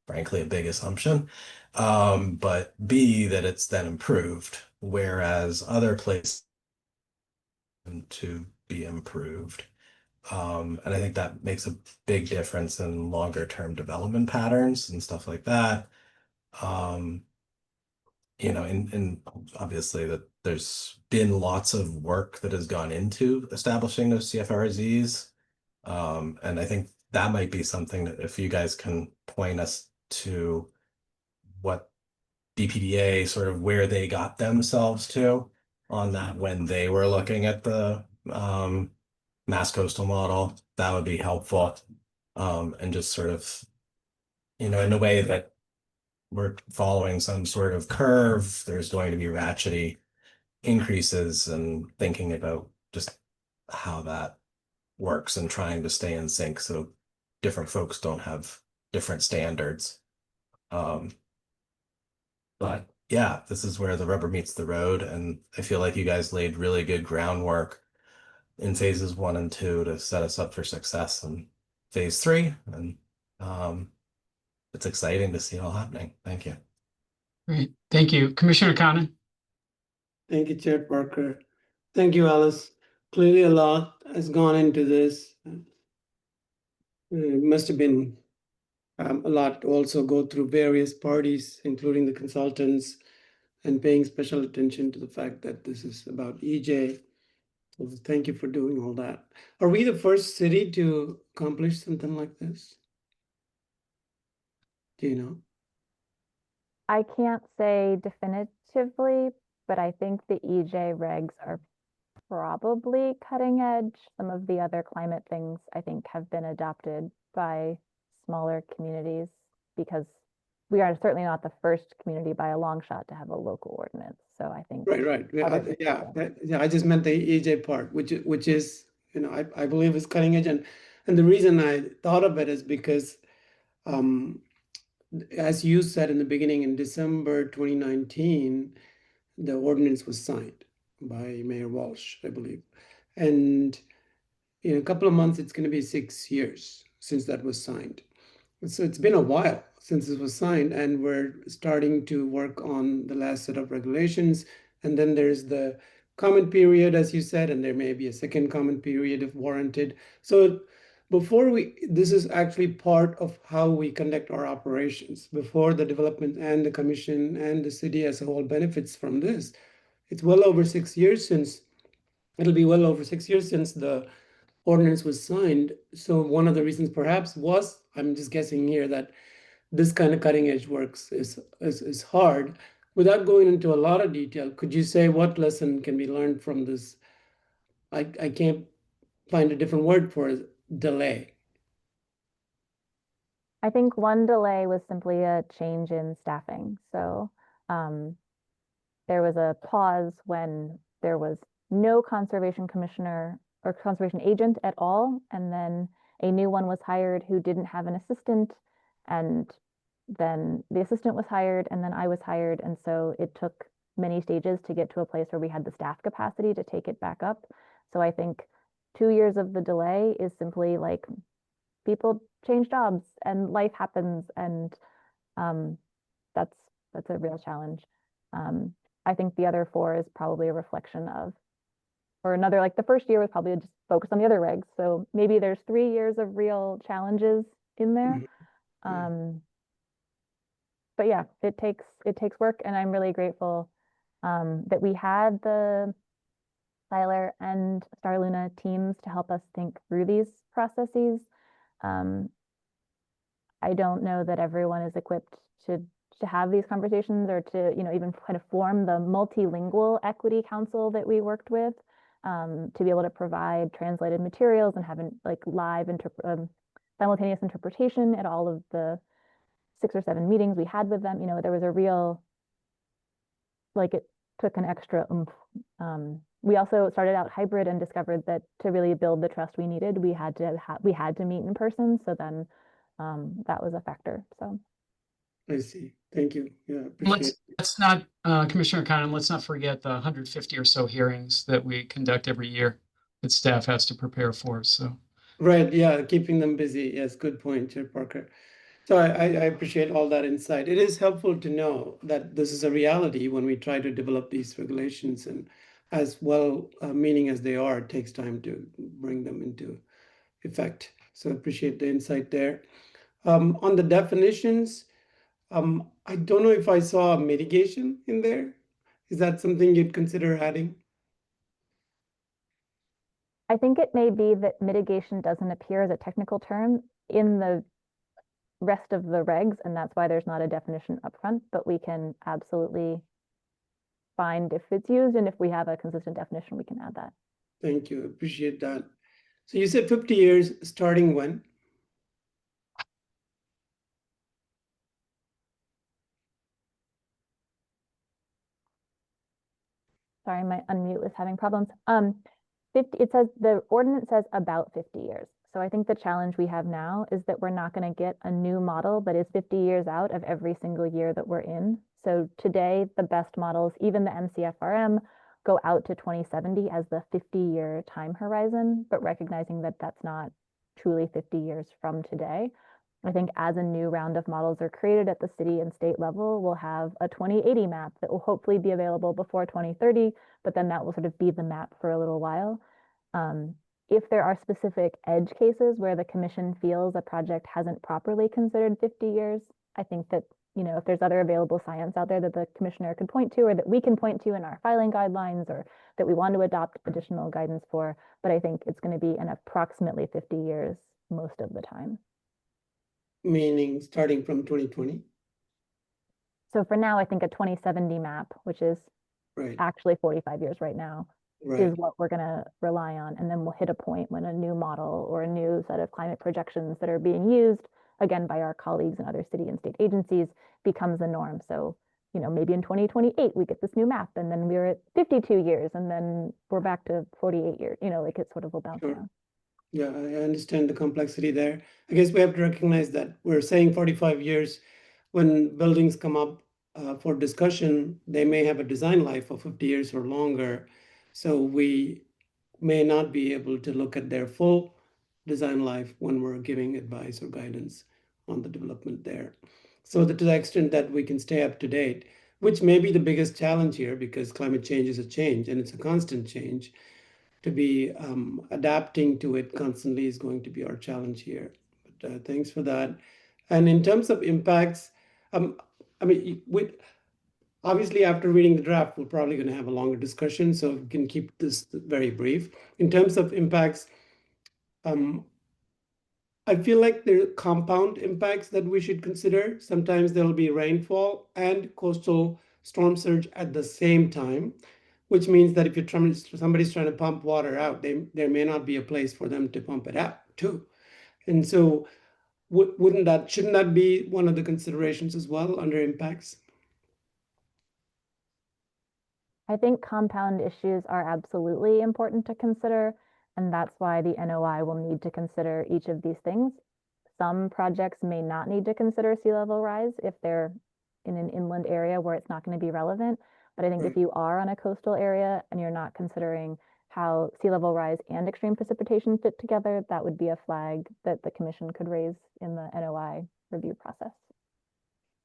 Speaker 7: frankly a big assumption. But B, that it's then improved, whereas other places to be improved. And I think that makes a big difference in longer term development patterns and stuff like that. You know, and obviously that there's been lots of work that has gone into establishing those CFRZs. And I think that might be something that if you guys can point us to what BPDA sort of where they got themselves to on that when they were looking at the Mass Coastal model, that would be helpful. And just sort of, you know, in a way that we're following some sort of curve, there's going to be ratchety increases and thinking about just how that works and trying to stay in sync so different folks don't have different standards. But yeah, this is where the rubber meets the road, and I feel like you guys laid really good groundwork in phases 1 and 2 to set us up for success in phase 3. And it's exciting to see it all happening. Thank you.
Speaker 1: Great. Thank you. Commissioner Conan?
Speaker 8: Thank you, Chair Parker. Thank you, Alice. Clearly a lot has gone into this. It must have been a lot to also go through various parties, including the consultants, and paying special attention to the fact that this is about EJ. So thank you for doing all that. Are we the first city to accomplish something like this? Do you know?
Speaker 3: I can't say definitively, but I think the EJ regs are probably cutting edge. Some of the other climate things I think have been adopted by smaller communities because we are certainly not the first community by a long shot to have a local ordinance. So I think
Speaker 8: Right.
Speaker 3: Other
Speaker 8: Yeah, I just meant the EJ part, which is, you know, I believe is cutting edge. And the reason I thought of it is because as you said in the beginning, in December 2019, the ordinance was signed by Mayor Walsh, I believe. And in a couple of months, it's going to be 6 years since that was signed. So it's been a while since it was signed, and we're starting to work on the last set of regulations. And then there's the comment period, as you said, and there may be a second comment period if warranted. So this is actually part of how we conduct our operations before the development and the commission and the city as a whole benefits from this. It's well over 6 years since, it'll be well over 6 years since the ordinance was signed. So one of the reasons perhaps was, I'm just guessing here, that this kind of cutting edge works is hard. Without going into a lot of detail, could you say what lesson can be learned from this? I can't find a different word for it, delay.
Speaker 3: I think one delay was simply a change in staffing. So there was a pause when there was no conservation commissioner or conservation agent at all. And then a new one was hired who didn't have an assistant. And then the assistant was hired, and then I was hired. And so it took many stages to get to a place where we had the staff capacity to take it back up. So I think 2 years of the delay is simply like people change jobs and life happens, and that's a real challenge. I think the other 4 is probably a reflection of, or another, like the first year was probably just focused on the other regs. So maybe there's 3 years of real challenges in there. But yeah, it takes work, and I'm really grateful that we had the Tyler and Star Luna teams to help us think through these processes. I don't know that everyone is equipped to have these conversations, or to, you know, even kind of form the multilingual equity council that we worked with, to be able to provide translated materials and have like live simultaneous interpretation at all of the 6 or 7 meetings we had with them. You know, there was a real, like, it took an extra oomph. We also started out hybrid and discovered that to really build the trust we needed, we had to meet in person. So then that was a factor. So
Speaker 8: I see. Thank you. Yeah, appreciate it.
Speaker 1: Let's not, Commissioner Conan, let's not forget the 150 or so hearings that we conduct every year that staff has to prepare for. So
Speaker 8: Right, yeah, keeping them busy. Yes, good point, Chair Parker. So I appreciate all that insight. It is helpful to know that this is a reality when we try to develop these regulations, and as well meaning as they are, it takes time to bring them into effect. So I appreciate the insight there. On the definitions, I don't know if I saw mitigation in there. Is that something you'd consider adding?
Speaker 3: I think it may be that mitigation doesn't appear as a technical term in the rest of the regs, and that's why there's not a definition upfront, but we can absolutely find if it's used, and if we have a consistent definition, we can add that.
Speaker 8: Thank you, appreciate that. So you said 50 years starting when?
Speaker 3: Sorry, my unmute was having problems. It says, the ordinance says about 50 years. So I think the challenge we have now is that we're not going to get a new model that is 50 years out of every single year that we're in. So today, the best models, even the MCFRM, go out to 2070 as the 50-year time horizon, but recognizing that that's not truly 50 years from today. I think as a new round of models are created at the city and state level, we'll have a 2080 map that will hopefully be available before 2030, but then that will sort of be the map for a little while. If there are specific edge cases where the commission feels a project hasn't properly considered 50 years, I think that, you know, if there's other available science out there that the commissioner could point to, or that we can point to in our filing guidelines, or that we want to adopt additional guidance for, but I think it's going to be an approximately 50 years most of the time.
Speaker 8: Meaning starting from 2020?
Speaker 3: So for now, I think a 2070 map, which is
Speaker 8: Right,
Speaker 3: actually 45 years right now,
Speaker 8: right.
Speaker 3: is what we're going to rely on. And then we'll hit a point when a new model or a new set of climate projections that are being used, again, by our colleagues and other city and state agencies, becomes the norm. So, you know, maybe in 2028, we get this new map, and then we're at 52 years, and then we're back to 48 years, you know, like it sort of will bounce
Speaker 8: Sure.
Speaker 3: around.
Speaker 8: Yeah, I understand the complexity there. I guess we have to recognize that we're saying 45 years. When buildings come up for discussion, they may have a design life of 50 years or longer. So we may not be able to look at their full design life when we're giving advice or guidance on the development there. So that to the extent that we can stay up to date, which may be the biggest challenge here, because climate change is a change and it's a constant change, to be adapting to it constantly is going to be our challenge here. But thanks for that. And in terms of impacts, I mean, obviously after reading the draft, we're probably going to have a longer discussion, so we can keep this very brief. In terms of impacts, I feel like there are compound impacts that we should consider. Sometimes there'll be rainfall and coastal storm surge at the same time, which means that if somebody's trying to pump water out, there may not be a place for them to pump it out too. And so shouldn't that be one of the considerations as well under impacts?
Speaker 3: I think compound issues are absolutely important to consider, and that's why the NOI will need to consider each of these things. Some projects may not need to consider sea level rise if they're in an inland area where it's not going to be relevant. But I think if you are on a coastal area and you're not considering how sea level rise and extreme precipitation fit together, that would be a flag that the commission could raise in the NOI review process.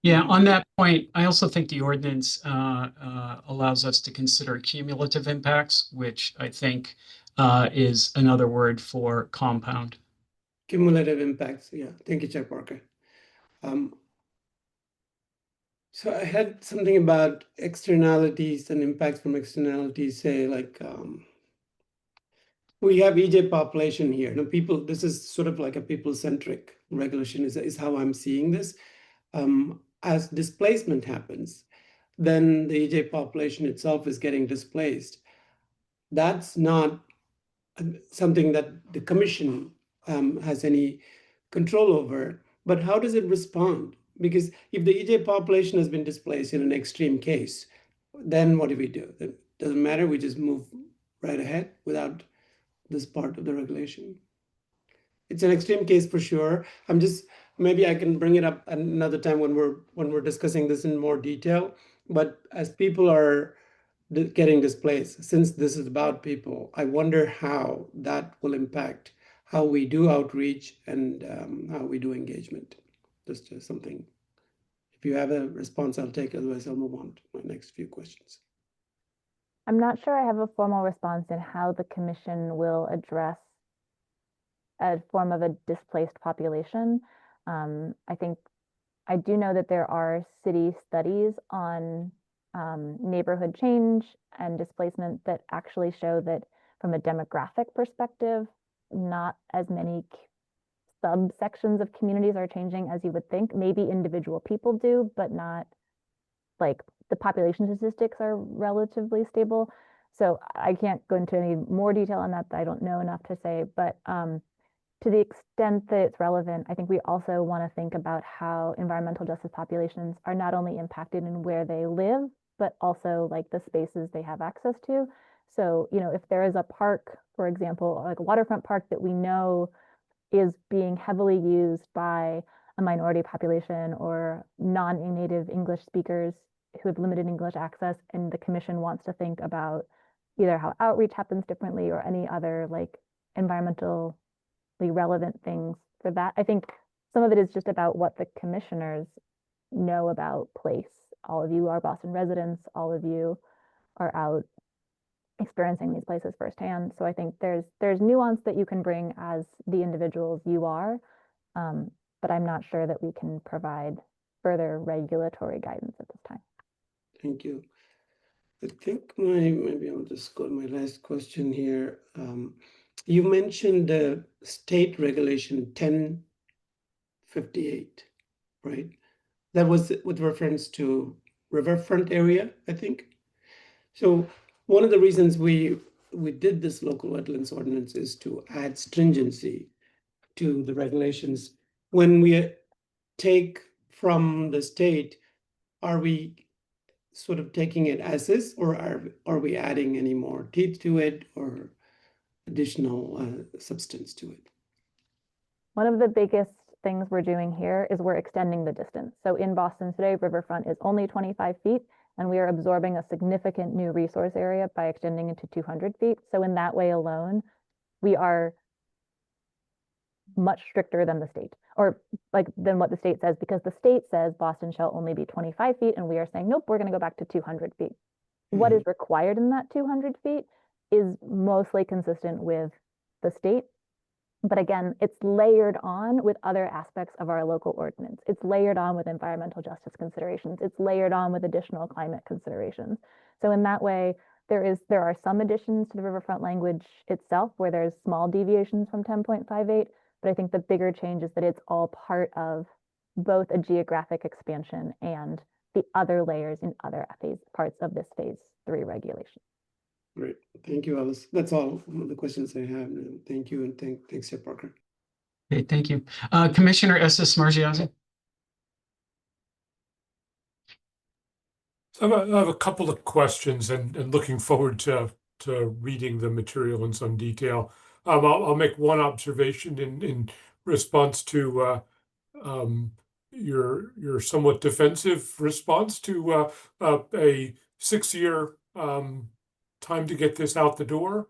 Speaker 1: Yeah, on that point, I also think the ordinance allows us to consider cumulative impacts, which I think is another word for compound.
Speaker 8: Cumulative impacts. Yeah, thank you, Chair Parker. So I had something about externalities and impacts from externalities, say like we have EJ population here. Now people, this is sort of like a people-centric regulation is how I'm seeing this. As displacement happens, then the EJ population itself is getting displaced. That's not something that the commission has any control over, but how does it respond? Because if the EJ population has been displaced in an extreme case, then what do? It doesn't matter, we just move right ahead without this part of the regulation. It's an extreme case for sure. Maybe I can bring it up another time when we're discussing this in more detail. But as people are getting displaced, since this is about people, I wonder how that will impact how we do outreach and how we do engagement. Just something. If you have a response, I'll take it. Otherwise, I'll move on to my next few questions.
Speaker 3: I'm not sure I have a formal response in how the commission will address a form of a displaced population. I think I do know that there are city studies on neighborhood change and displacement that actually show that from a demographic perspective, not as many subsections of communities are changing as you would think. Maybe individual people do, but not like the population statistics are relatively stable. So I can't go into any more detail on that. I don't know enough to say, but to the extent that it's relevant, I think we also want to think about how environmental justice populations are not only impacted in where they live, but also like the spaces they have access to. So, if there is a park, for example, like a waterfront park that we know is being heavily used by a minority population or non-native English speakers who have limited English access, and the commission wants to think about either how outreach happens differently or any other like environmentally relevant things for that. I think some of it is just about what the commissioners know about place. All of you are Boston residents, all of you are out experiencing these places firsthand. So I think there's nuance that you can bring as the individuals you are, but I'm not sure that we can provide further regulatory guidance at this time.
Speaker 8: Thank you. I think maybe I'll just go to my last question here. You mentioned the state regulation 1058, right? That was with reference to riverfront area, I think. So one of the reasons we did this local wetlands ordinance is to add stringency to the regulations. When we take from the state, are we sort of taking it as is, or are we adding any more teeth to it or additional substance to it?
Speaker 3: One of the biggest things we're doing here is we're extending the distance. So in Boston today, riverfront is only 25 feet, and we are absorbing a significant new resource area by extending it to 200 feet. So in that way alone, we are much stricter than the state, or than what the state says, because the state says Boston shall only be 25 feet, and we are saying, nope, we're going to go back to 200 feet. What is required in that 200 feet is mostly consistent with the state. But again, it's layered on with other aspects of our local ordinance. It's layered on with environmental justice considerations. It's layered on with additional climate considerations. So in that way, there are some additions to the riverfront language itself where there's small deviations from 10.58, but I think the bigger change is that it's all part of both a geographic expansion and the other layers in other parts of this phase 3 regulation.
Speaker 8: Great. Thank you, Alice. That's all the questions I have. Thank you, and thanks, Chair Parker.
Speaker 1: Okay, thank you. Commissioner Estes Margiassi.
Speaker 9: So I have a couple of questions and looking forward to reading the material in some detail. I'll make one observation in response to your somewhat defensive response to a 6-year time to get this out the door.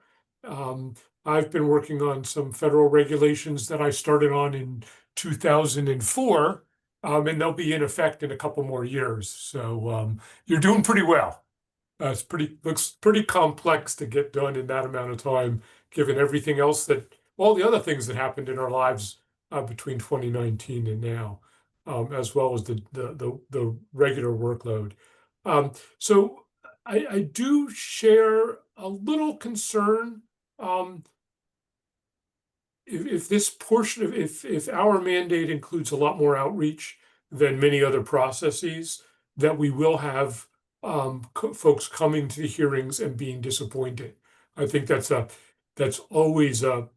Speaker 9: I've been working on some federal regulations that I started on in 2004, and they'll be in effect in a couple more years. So you're doing pretty well. Looks pretty complex to get done in that amount of time, given everything else all the other things that happened in our lives between 2019 and now, as well as the regular workload. So I do share a little concern if this portion of if our mandate includes a lot more outreach than many other processes, that we will have folks coming to the hearings and being disappointed. I think that's always it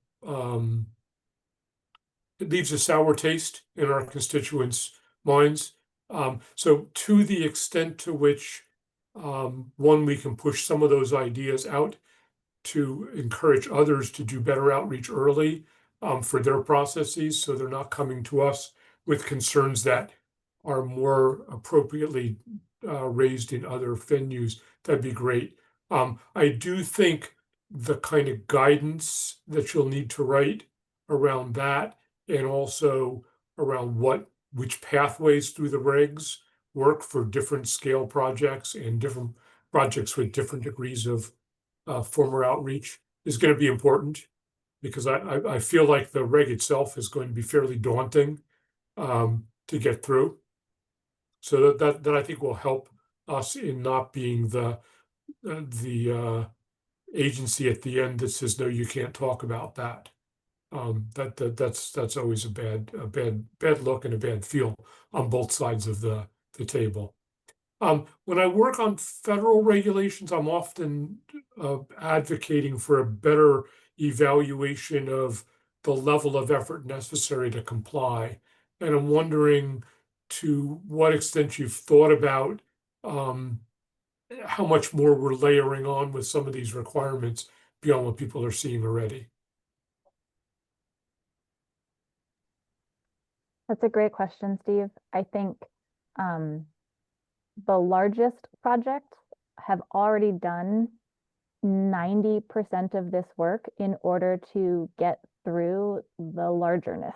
Speaker 9: leaves a sour taste in our constituents' minds. So to the extent to which we can push some of those ideas out to encourage others to do better outreach early for their processes, so they're not coming to us with concerns that are more appropriately raised in other venues, that'd be great. I do think the kind of guidance that you'll need to write around that, and also around which pathways through the regs work for different scale projects and different projects with different degrees of former outreach, is going to be important, because I feel like the reg itself is going to be fairly daunting to get through. So that I think will help us in not being the agency at the end that says, no, you can't talk about that. That's always a bad look and a bad feel on both sides of the table. When I work on federal regulations, I'm often advocating for a better evaluation of the level of effort necessary to comply. And I'm wondering to what extent you've thought about how much more we're layering on with some of these requirements beyond what people are seeing already.
Speaker 3: That's a great question, Steve. I think the largest projects have already done 90% of this work in order to get through the largerness.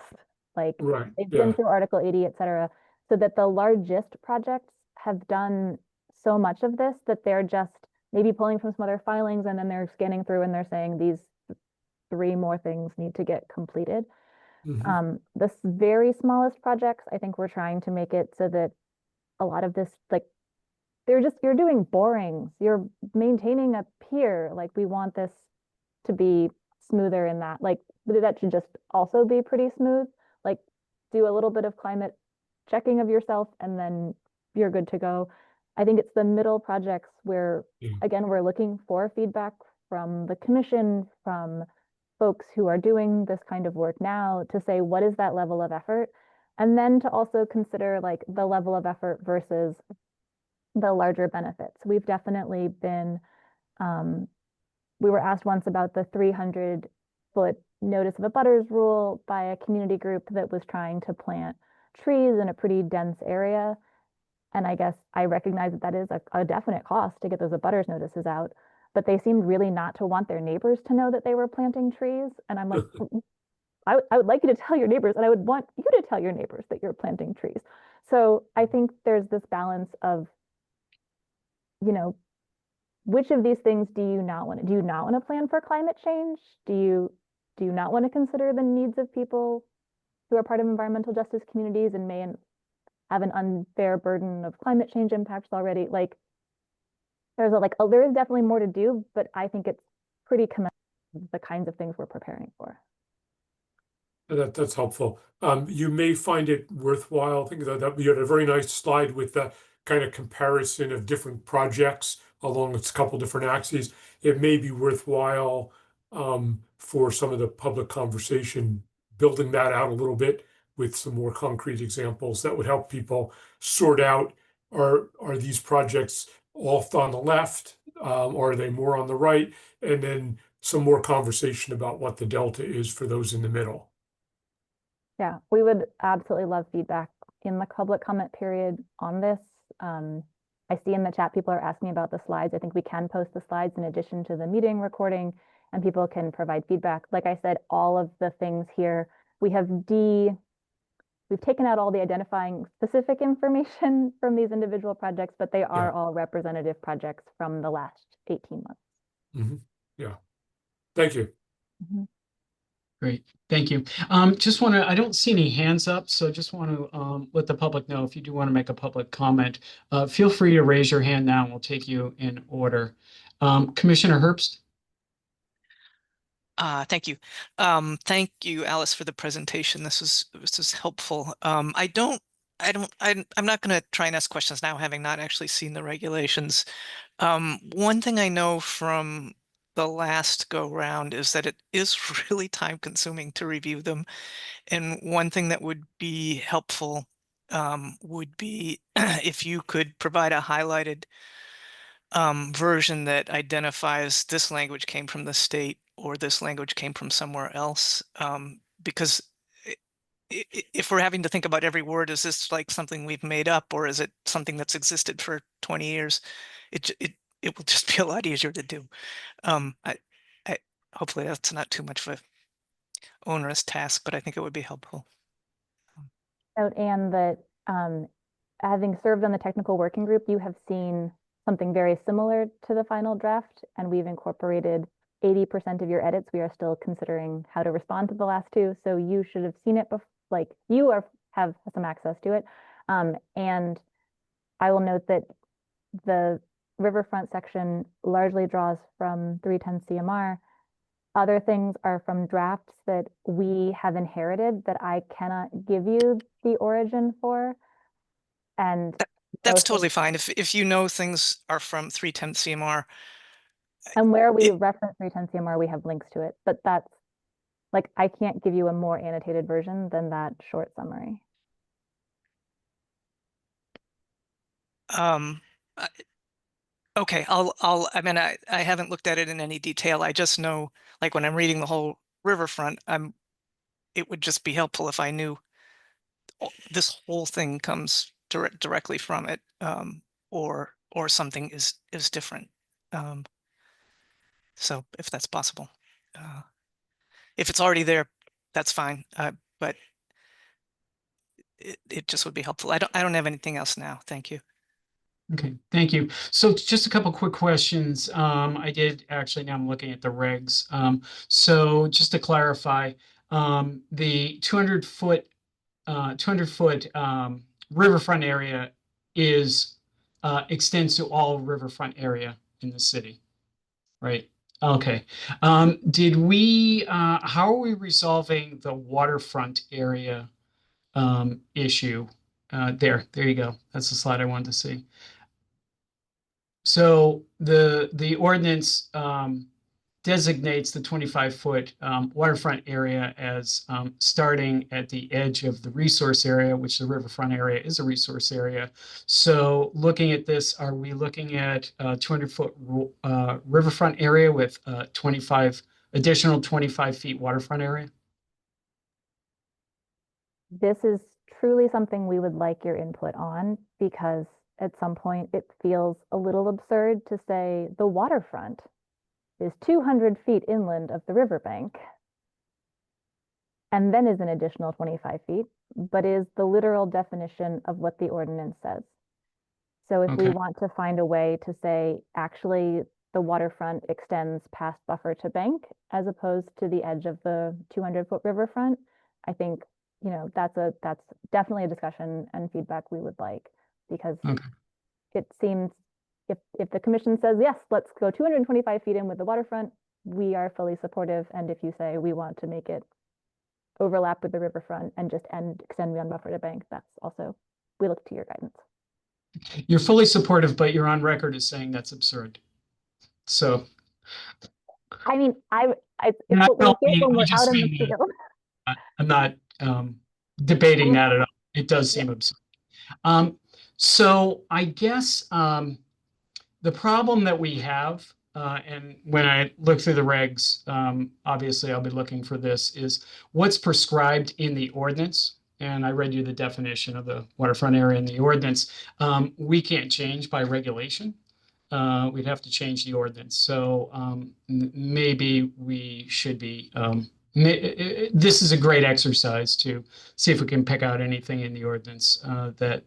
Speaker 3: Like
Speaker 9: Right.
Speaker 3: they've been through Article 80, et cetera, so that the largest projects have done so much of this that they're just maybe pulling from some other filings, and then they're scanning through and they're saying these 3 more things need to get completed. The very smallest projects, I think we're trying to make it so that a lot of this, like, you're doing borings, you're maintaining a pier, like we want this to be smoother in that, like that should just also be pretty smooth, like do a little bit of climate checking of yourself and then you're good to go. I think it's the middle projects where, again, we're looking for feedback from the commission, from folks who are doing this kind of work now, to say, what is that level of effort? And then to also consider like the level of effort versus the larger benefits. We've definitely been, we were asked once about the 300-foot notice of abutters rule by a community group that was trying to plant trees in a pretty dense area. And I guess I recognize that that is a definite cost to get those abutters notices out, but they seemed really not to want their neighbors to know that they were planting trees. And I'm like, I would like you to tell your neighbors, and I would want you to tell your neighbors that you're planting trees. So I think there's this balance of, you know, which of these things do you not want to? Do you not want to plan for climate change? Do you not want to consider the needs of people who are part of environmental justice communities and may have an unfair burden of climate change impacts already? Like, there's there is definitely more to do, but I think it's pretty commendable, the kinds of things we're preparing for.
Speaker 9: That's helpful. You may find it worthwhile. I think that you had a very nice slide with the kind of comparison of different projects along a couple different axes. It may be worthwhile for some of the public conversation, building that out a little bit with some more concrete examples that would help people sort out, are these projects off on the left? Or are they more on the right? And then some more conversation about what the delta is for those in the middle.
Speaker 3: Yeah, we would absolutely love feedback in the public comment period on this. I see in the chat people are asking about the slides. I think we can post the slides in addition to the meeting recording, and people can provide feedback. Like I said, all of the things here, we've taken out all the identifying specific information from these individual projects, but they are all representative projects from the last 18 months.
Speaker 9: Yeah, thank you.
Speaker 1: Great, thank you. Just want to, I don't see any hands up, so just want to let the public know if you do want to make a public comment, feel free to raise your hand now and we'll take you in order. Commissioner Herbst?
Speaker 10: Thank you. Thank you, Alice, for the presentation. This is helpful. I'm not going to try and ask questions now, having not actually seen the regulations. One thing I know from the last go round is that it is really time consuming to review them. And one thing that would be helpful would be if you could provide a highlighted version that identifies this language came from the state or this language came from somewhere else. Because if we're having to think about every word, is this like something we've made up, or is it something that's existed for 20 years? It will just be a lot easier to do. Hopefully that's not too much of a onerous task, but I think it would be helpful.
Speaker 3: Note, Anne, that having served on the technical working group, you have seen something very similar to the final draft, and we've incorporated 80% of your edits. We are still considering how to respond to the last two, so you should have seen it before. Like, you have some access to it. And I will note that the riverfront section largely draws from 310 CMR. Other things are from drafts that we have inherited that I cannot give you the origin for. And
Speaker 10: that's totally fine. If you know things are from 310 CMR.
Speaker 3: And where we reference 310 CMR, we have links to it, but that's like, I can't give you a more annotated version than that short summary.
Speaker 10: Okay, I mean, I haven't looked at it in any detail. I just know, like, when I'm reading the whole riverfront, it would just be helpful if I knew this whole thing comes directly from it, or something is different. So if that's possible, if it's already there, that's fine. But it just would be helpful. I don't have anything else now. Thank you.
Speaker 1: Okay, thank you. So just a couple quick questions. I did actually, now I'm looking at the regs. So just to clarify, the 200-foot riverfront area extends to all riverfront area in the city, right? Okay. Did we, how are we resolving the waterfront area issue? There you go. That's the slide I wanted to see. So the ordinance designates the 25-foot waterfront area as starting at the edge of the resource area, which the riverfront area is a resource area. So looking at this, are we looking at a 200-foot riverfront area with additional 25 feet waterfront area?
Speaker 3: This is truly something we would like your input on, because at some point it feels a little absurd to say the waterfront is 200 feet inland of the riverbank and then is an additional 25 feet, but is the literal definition of what the ordinance says. So if we want to find a way to say, actually, the waterfront extends past buffer to bank as opposed to the edge of the 200-foot riverfront, I think, you know, that's definitely a discussion and feedback we would like, because it seems if the commission says, yes, let's go 225 feet in with the waterfront, we are fully supportive. And if you say we want to make it overlap with the riverfront and just extend beyond buffer to bank, that's also, we look to your guidance.
Speaker 1: You're fully supportive, but you're on record as saying that's absurd. So.
Speaker 3: I mean, it's
Speaker 1: Not
Speaker 3: what we get
Speaker 1: only-
Speaker 3: when
Speaker 1: I
Speaker 3: we're
Speaker 1: just
Speaker 3: out in the
Speaker 1: mean that-
Speaker 3: field.
Speaker 1: I'm not debating that at all. It does seem absurd. So I guess the problem that we have, and when I look through the regs, obviously I'll be looking for this, is what's prescribed in the ordinance. And I read you the definition of the waterfront area in the ordinance. We can't change by regulation. We'd have to change the ordinance. So maybe we should be, this is a great exercise to see if we can pick out anything in the ordinance that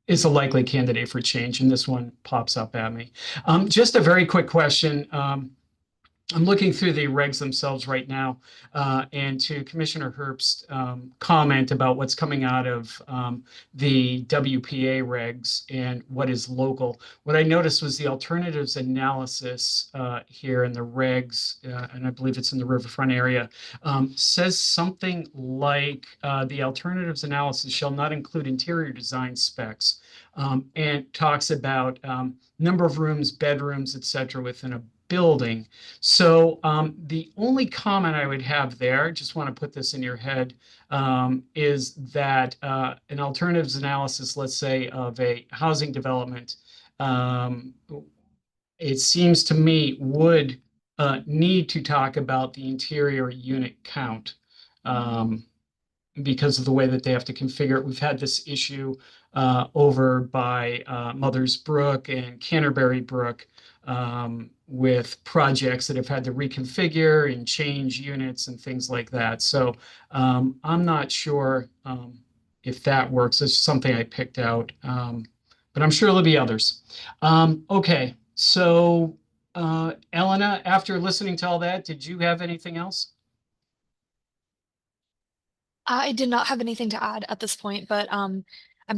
Speaker 1: is a likely candidate for change. And this one pops up at me. Just a very quick question. I'm looking through the regs themselves right now, and to Commissioner Herbst's comment about what's coming out of the WPA regs and what is local. What I noticed was the alternatives analysis here in the regs, and I believe it's in the riverfront area, says something like the alternatives analysis shall not include interior design specs, and talks about number of rooms, bedrooms, etc. within a building. So the only comment I would have there, just want to put this in your head, is that an alternatives analysis, let's say, of a housing development, it seems to me would need to talk about the interior unit count because of the way that they have to configure it. We've had this issue over by Mothers Brook and Canterbury Brook, with projects that have had to reconfigure and change units and things like that. So I'm not sure if that works. It's something I picked out, but I'm sure there'll be others. Okay, so Elena, after listening to all that, did you have anything else?
Speaker 2: I did not have anything to add at this point, but I'm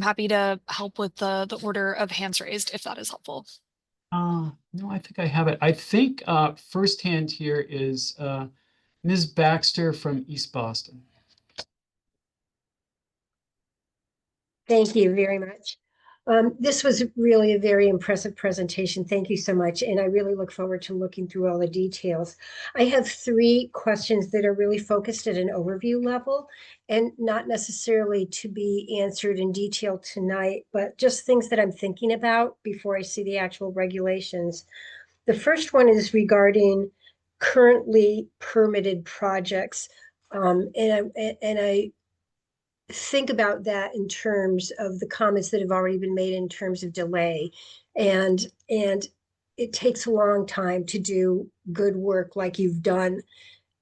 Speaker 2: happy to help with the order of hands raised if that is helpful.
Speaker 1: No, I think I have it. I think first hand here is Ms. Baxter from East Boston.
Speaker 11: Thank you very much. This was really a very impressive presentation. Thank you so much. And I really look forward to looking through all the details. I have 3 questions that are really focused at an overview level and not necessarily to be answered in detail tonight, but just things that I'm thinking about before I see the actual regulations. The first one is regarding currently permitted projects. And I think about that in terms of the comments that have already been made in terms of delay. And it takes a long time to do good work like you've done.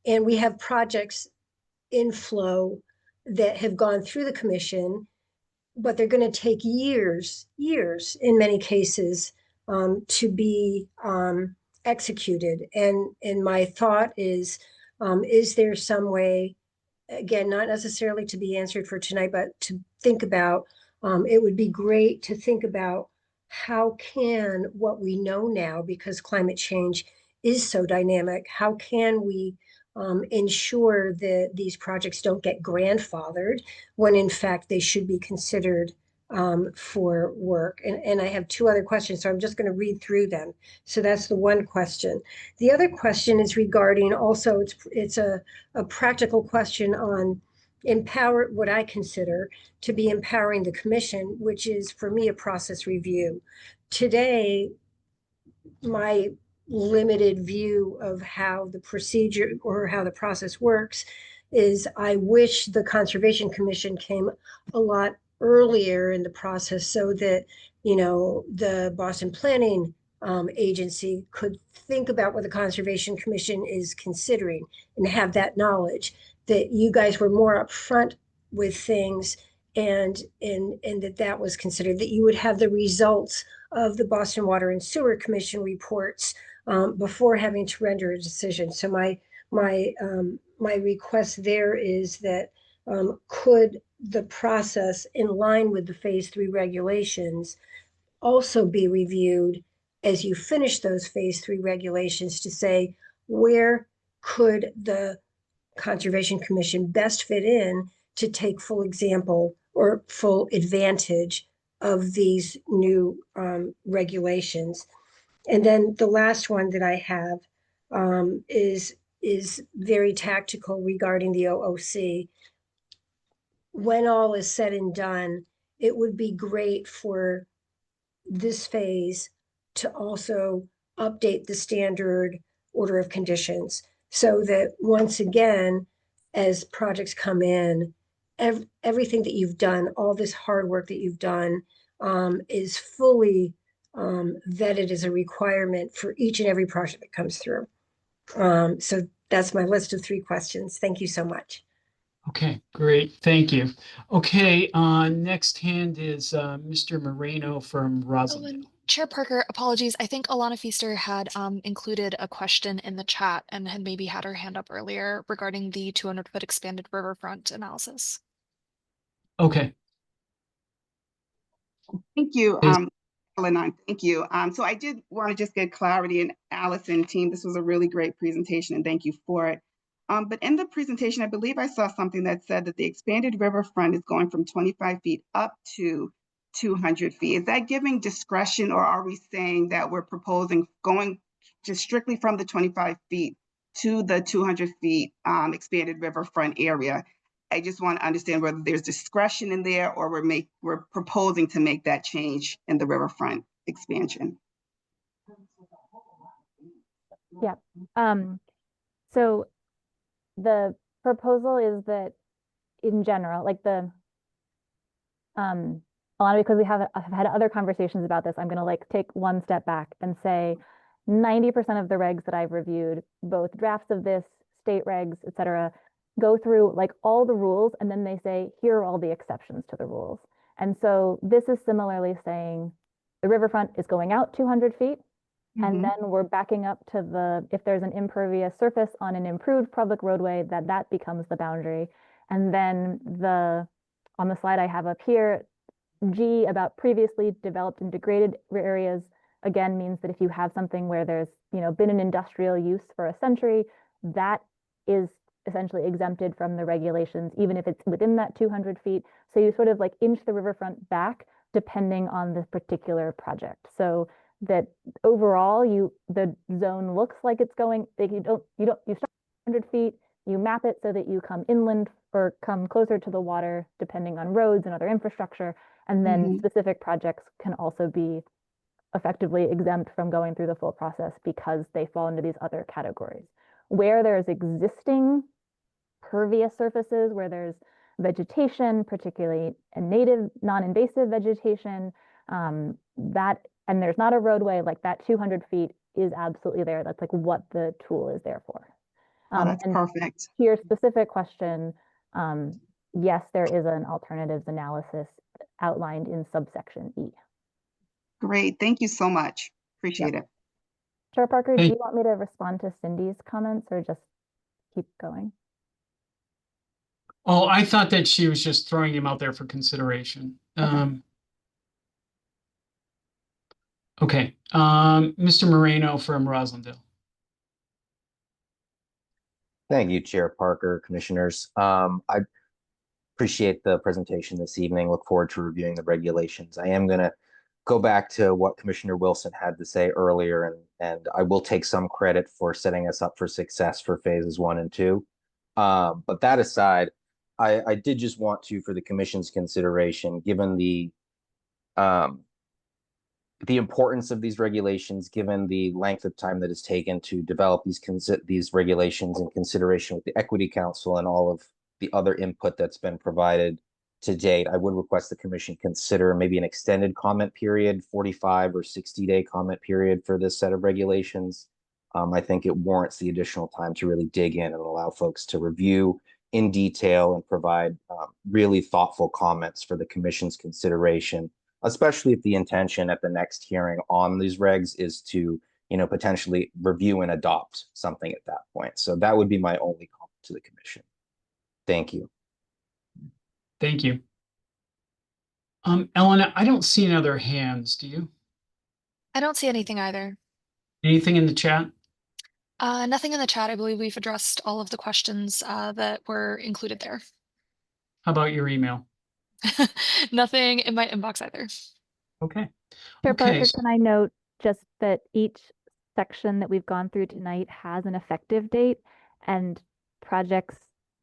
Speaker 11: And we have projects in flow that have gone through the commission, but they're going to take years in many cases to be executed. And my thought is there some way, again, not necessarily to be answered for tonight, but to think about, it would be great to think about how can what we know now, because climate change is so dynamic, how can we ensure that these projects don't get grandfathered when in fact they should be considered for work. And I have 2 other questions, so I'm just going to read through them. So that's the one question. The other question is regarding also, it's a practical question on what I consider to be empowering the commission, which is for me a process review. Today, my limited view of how the procedure or how the process works is I wish the Conservation Commission came a lot earlier in the process so that, you know, the Boston Planning Agency could think about what the Conservation Commission is considering and have that knowledge, that you guys were more upfront with things and that was considered, that you would have the results of the Boston Water and Sewer Commission reports before having to render a decision. So my request there is that could the process in line with the phase 3 regulations also be reviewed as you finish those phase 3 regulations to say, where could the Conservation Commission best fit in to take full example or full advantage of these new regulations. And then the last one that I have is very tactical regarding the OOC. When all is said and done, it would be great for this phase to also update the standard order of conditions so that once again, as projects come in, everything that you've done, all this hard work that you've done is fully vetted as a requirement for each and every project that comes through. So that's my list of 3 questions. Thank you so much.
Speaker 1: Okay, great. Thank you. Okay, next hand is Mr. Moreno from
Speaker 2: Oh,
Speaker 1: Rosendale.
Speaker 2: and Chair Parker, apologies. I think Alana Feaster had included a question in the chat and had maybe had her hand up earlier regarding the 200-foot expanded riverfront analysis.
Speaker 1: Okay.
Speaker 12: Thank you,
Speaker 1: Yes.
Speaker 12: Ellen. Thank you. So I did want to just get clarity, and Allison team, this was a really great presentation, and thank you for it. But in the presentation, I believe I saw something that said that the expanded riverfront is going from 25 feet up to 200 feet. Is that giving discretion, or are we saying that we're proposing going just strictly from the 25 feet to the 200 feet expanded riverfront area? I just want to understand whether there's discretion in there, or we're proposing to make that change in the riverfront expansion.
Speaker 3: Yeah. So the proposal is that in general, like the Alana, because I've had other conversations about this, I'm going to like take one step back and say 90% of the regs that I've reviewed, both drafts of this, state regs, et cetera, go through like all the rules, and then they say, here are all the exceptions to the rules. And so this is similarly saying the riverfront is going out 200 feet, and then we're backing up to the, if there's an impervious surface on an improved public roadway, that becomes the boundary. And then on the slide I have up here, G about previously developed and degraded areas, again, means that if you have something where there's, been an industrial use for a century, that is essentially exempted from the regulations, even if it's within that 200 feet. So you sort of like inch the riverfront back depending on the particular project. So that overall, the zone looks like it's going, like you start 100 feet, you map it so that you come inland or come closer to the water, depending on roads and other infrastructure. And then specific projects can also be effectively exempt from going through the full process because they fall into these other categories. Where there's existing pervious surfaces, where there's vegetation, particularly a native non-invasive vegetation, and there's not a roadway, like that 200 feet is absolutely there. That's like what the tool is there for.
Speaker 12: That's perfect.
Speaker 3: To your specific question, yes, there is an alternatives analysis outlined in subsection E.
Speaker 12: Great, thank you so much. Appreciate it.
Speaker 3: Chair Parker, do you want me to respond to Cindy's comments or just keep going?
Speaker 1: Oh, I thought that she was just throwing him out there for consideration. Okay, Mr. Moreno from Rosendale.
Speaker 13: Thank you, Chair Parker, Commissioners. I appreciate the presentation this evening. Look forward to reviewing the regulations. I am going to go back to what Commissioner Wilson had to say earlier, and I will take some credit for setting us up for success for phases 1 and 2. But that aside, I did just want to, for the Commission's consideration, given the importance of these regulations, given the length of time that is taken to develop these regulations in consideration with the Equity Council and all of the other input that's been provided to date, I would request the Commission consider maybe an extended comment period, 45 or 60-day comment period for this set of regulations. I think it warrants the additional time to really dig in and allow folks to review in detail and provide really thoughtful comments for the Commission's consideration, especially if the intention at the next hearing on these regs is to, potentially review and adopt something at that point. So that would be my only comment to the Commission. Thank you.
Speaker 1: Thank you. Elena, I don't see any other hands. Do you?
Speaker 2: I don't see anything either.
Speaker 1: Anything in the chat?
Speaker 2: Nothing in the chat. I believe we've addressed all of the questions that were included there.
Speaker 1: How about your email?
Speaker 2: Nothing in my inbox either.
Speaker 1: Okay.
Speaker 3: Chair
Speaker 1: Okay.
Speaker 3: Parker, can I note just that each section that we've gone through tonight has an effective date, and projects,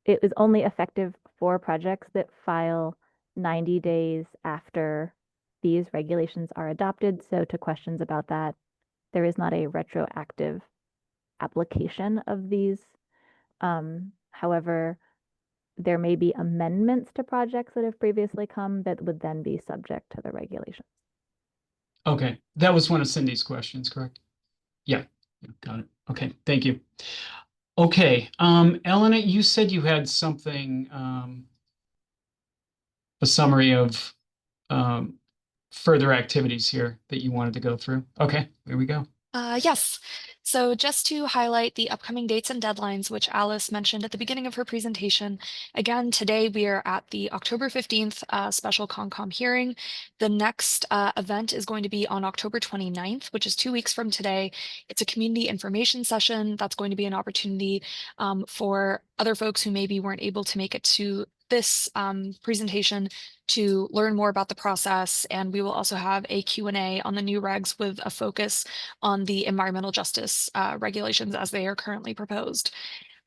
Speaker 3: it is only effective for projects that file 90 days after these regulations are adopted. So to questions about that, there is not a retroactive application of these. However, there may be amendments to projects that have previously come that would then be subject to the regulations.
Speaker 1: Okay, that was one of Cindy's questions, correct? Yeah, got it. Okay, thank you. Okay, Elena, you said you had something, a summary of further activities here that you wanted to go through. Okay, here we go.
Speaker 2: Yes. So just to highlight the upcoming dates and deadlines, which Alice mentioned at the beginning of her presentation, again, today we are at the October 15th special CONCOM hearing. The next event is going to be on October 29th, which is 2 weeks from today. It's a community information session. That's going to be an opportunity for other folks who maybe weren't able to make it to this presentation to learn more about the process, and we will also have a Q&A on the new regs with a focus on the environmental justice regulations as they are currently proposed.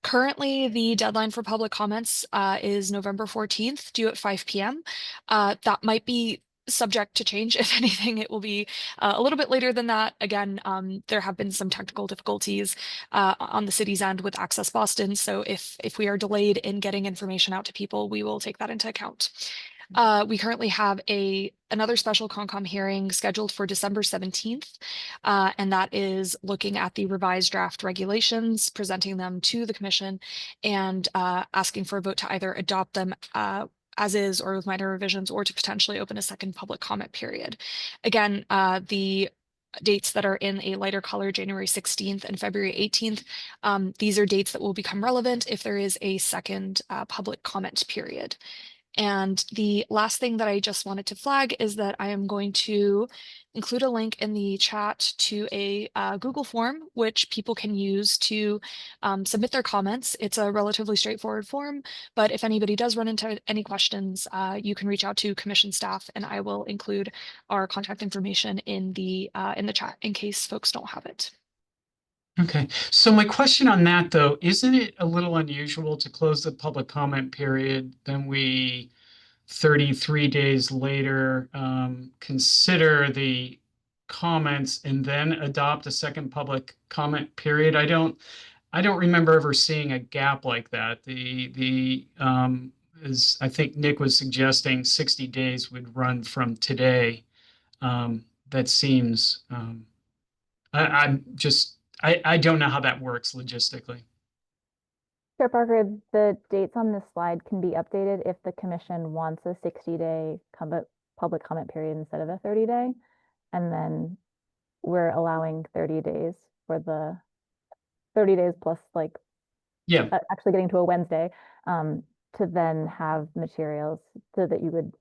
Speaker 2: Currently, the deadline for public comments is November 14th, due at 5 p.m. That might be subject to change. If anything, it will be a little bit later than that. Again, there have been some technical difficulties on the city's end with Access Boston. So if we are delayed in getting information out to people, we will take that into account. We currently have another special CONCOM hearing scheduled for December 17th, and that is looking at the revised draft regulations, presenting them to the commission, and asking for a vote to either adopt them as is or with minor revisions, or to potentially open a second public comment period. Again, the dates that are in a lighter color, January 16th and February 18th, these are dates that will become relevant if there is a second public comment period. And the last thing that I just wanted to flag is that I am going to include a link in the chat to a Google form, which people can use to submit their comments. It's a relatively straightforward form, but if anybody does run into any questions, you can reach out to commission staff, and I will include our contact information in the chat in case folks don't have it.
Speaker 1: Okay, so my question on that, though, isn't it a little unusual to close the public comment period, then we 33 days later consider the comments and then adopt a second public comment period? I don't remember ever seeing a gap like that. As I think Nick was suggesting, 60 days would run from today. That seems I don't know how that works logistically.
Speaker 3: Chair Parker, the dates on this slide can be updated if the commission wants a 60-day public comment period instead of a 30-day. And then we're allowing 30 days for the 30 days plus actually getting to a Wednesday to then have materials so that you would,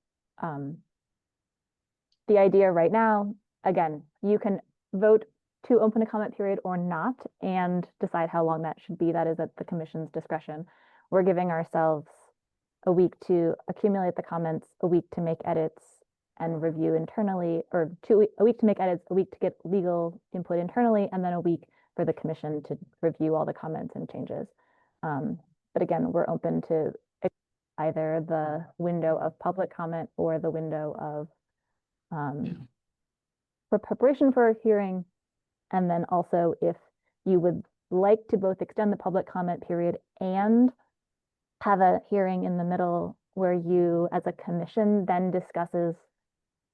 Speaker 3: the idea right now, again, you can vote to open a comment period or not and decide how long that should be. That is at the commission's discretion. We're giving ourselves a week to accumulate the comments, a week to make edits and review internally, or a week to make edits, a week to get legal input internally, and then a week for the commission to review all the comments and changes. But again, we're open to either the window of public comment or the window of for preparation for a hearing. And then also, if you would like to both extend the public comment period and have a hearing in the middle where you as a commission then discusses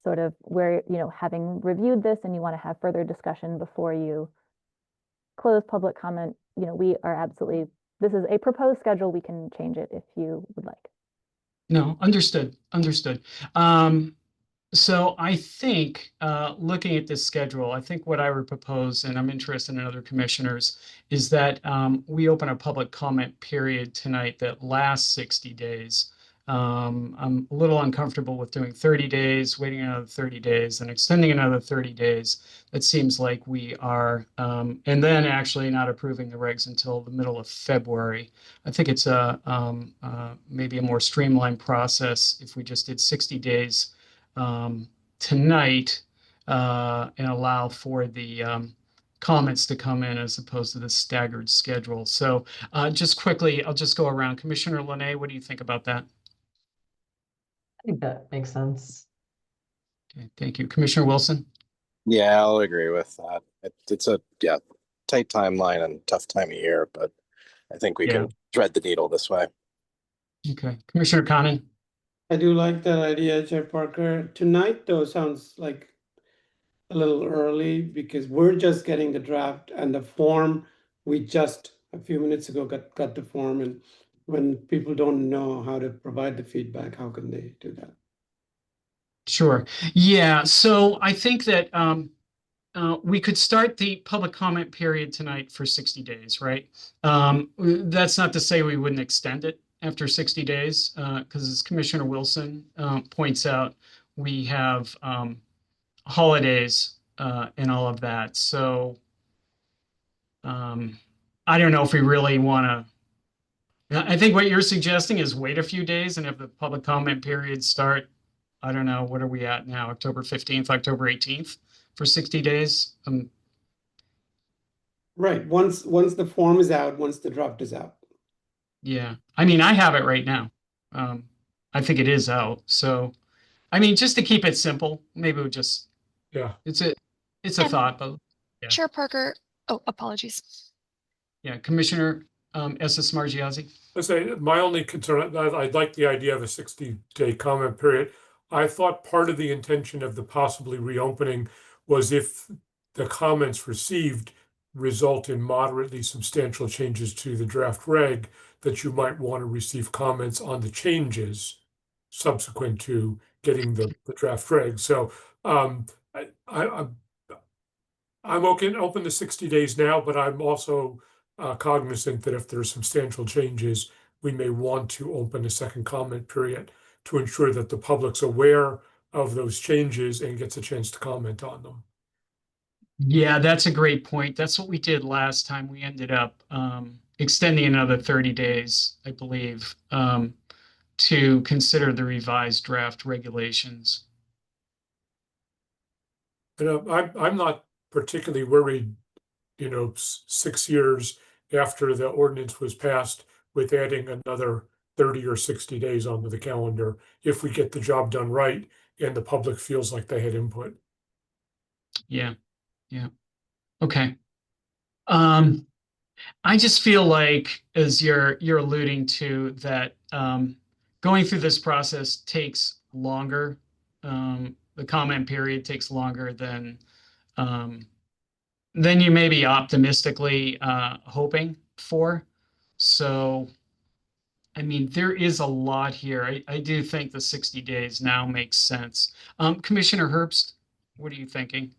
Speaker 3: sort of where, having reviewed this and you want to have further discussion before you close public comment, we are absolutely, this is a proposed schedule. We can change it if you would like.
Speaker 1: No, understood. So I think, looking at this schedule, I think what I would propose, and I'm interested in other commissioners, is that we open a public comment period tonight that lasts 60 days. I'm a little uncomfortable with doing 30 days, waiting another 30 days, and extending another 30 days. It seems like we are, and then actually not approving the regs until the middle of February. I think it's maybe a more streamlined process if we just did 60 days tonight and allow for the comments to come in as opposed to the staggered schedule. So just quickly, I'll just go around. Commissioner Linay, what do you think about that?
Speaker 6: I think that makes sense.
Speaker 1: Okay, thank you. Commissioner Wilson?
Speaker 14: Yeah, I'll agree with that. It's a tight timeline and tough time of year, but I think we can thread the needle this way.
Speaker 1: Okay. Commissioner Conan?
Speaker 8: I do like that idea, Chair Parker. Tonight, though, sounds like a little early because we're just getting the draft and the form. We just a few minutes ago got the form, and when people don't know how to provide the feedback, how can they do that?
Speaker 1: Sure. Yeah. So I think that we could start the public comment period tonight for 60 days, right? That's not to say we wouldn't extend it after 60 days, because as Commissioner Wilson points out, we have holidays and all of that. So I don't know if we really want to. I think what you're suggesting is wait a few days and have the public comment period start. I don't know, what are we at now? October 15th, October 18th for 60 days?
Speaker 8: Right. Once the form is out, once the draft is out.
Speaker 1: Yeah. I mean, I have it right now. I think it is out. So, I mean, just to keep it simple, maybe we just, it's a thought, but yeah.
Speaker 2: Chair Parker, oh, apologies.
Speaker 1: Yeah, Commissioner S.S. Margiazzi.
Speaker 9: I say my only concern, I'd like the idea of a 60-day comment period. I thought part of the intention of the possibly reopening was if the comments received result in moderately substantial changes to the draft reg, that you might want to receive comments on the changes subsequent to getting the draft reg. So I'm open to 60 days now, but I'm also cognizant that if there are substantial changes, we may want to open a second comment period to ensure that the public's aware of those changes and gets a chance to comment on them.
Speaker 1: Yeah, that's a great point. That's what we did last time. We ended up extending another 30 days, I believe, to consider the revised draft regulations.
Speaker 9: And I'm not particularly worried, 6 years after the ordinance was passed with adding another 30 or 60 days onto the calendar if we get the job done right and the public feels like they had input.
Speaker 1: Yeah. Yeah. Okay. I just feel like, as you're alluding to, that going through this process takes longer. The comment period takes longer than you may be optimistically hoping for. So, I mean, there is a lot here. I do think the 60 days now makes sense. Commissioner Herbst, what are you thinking?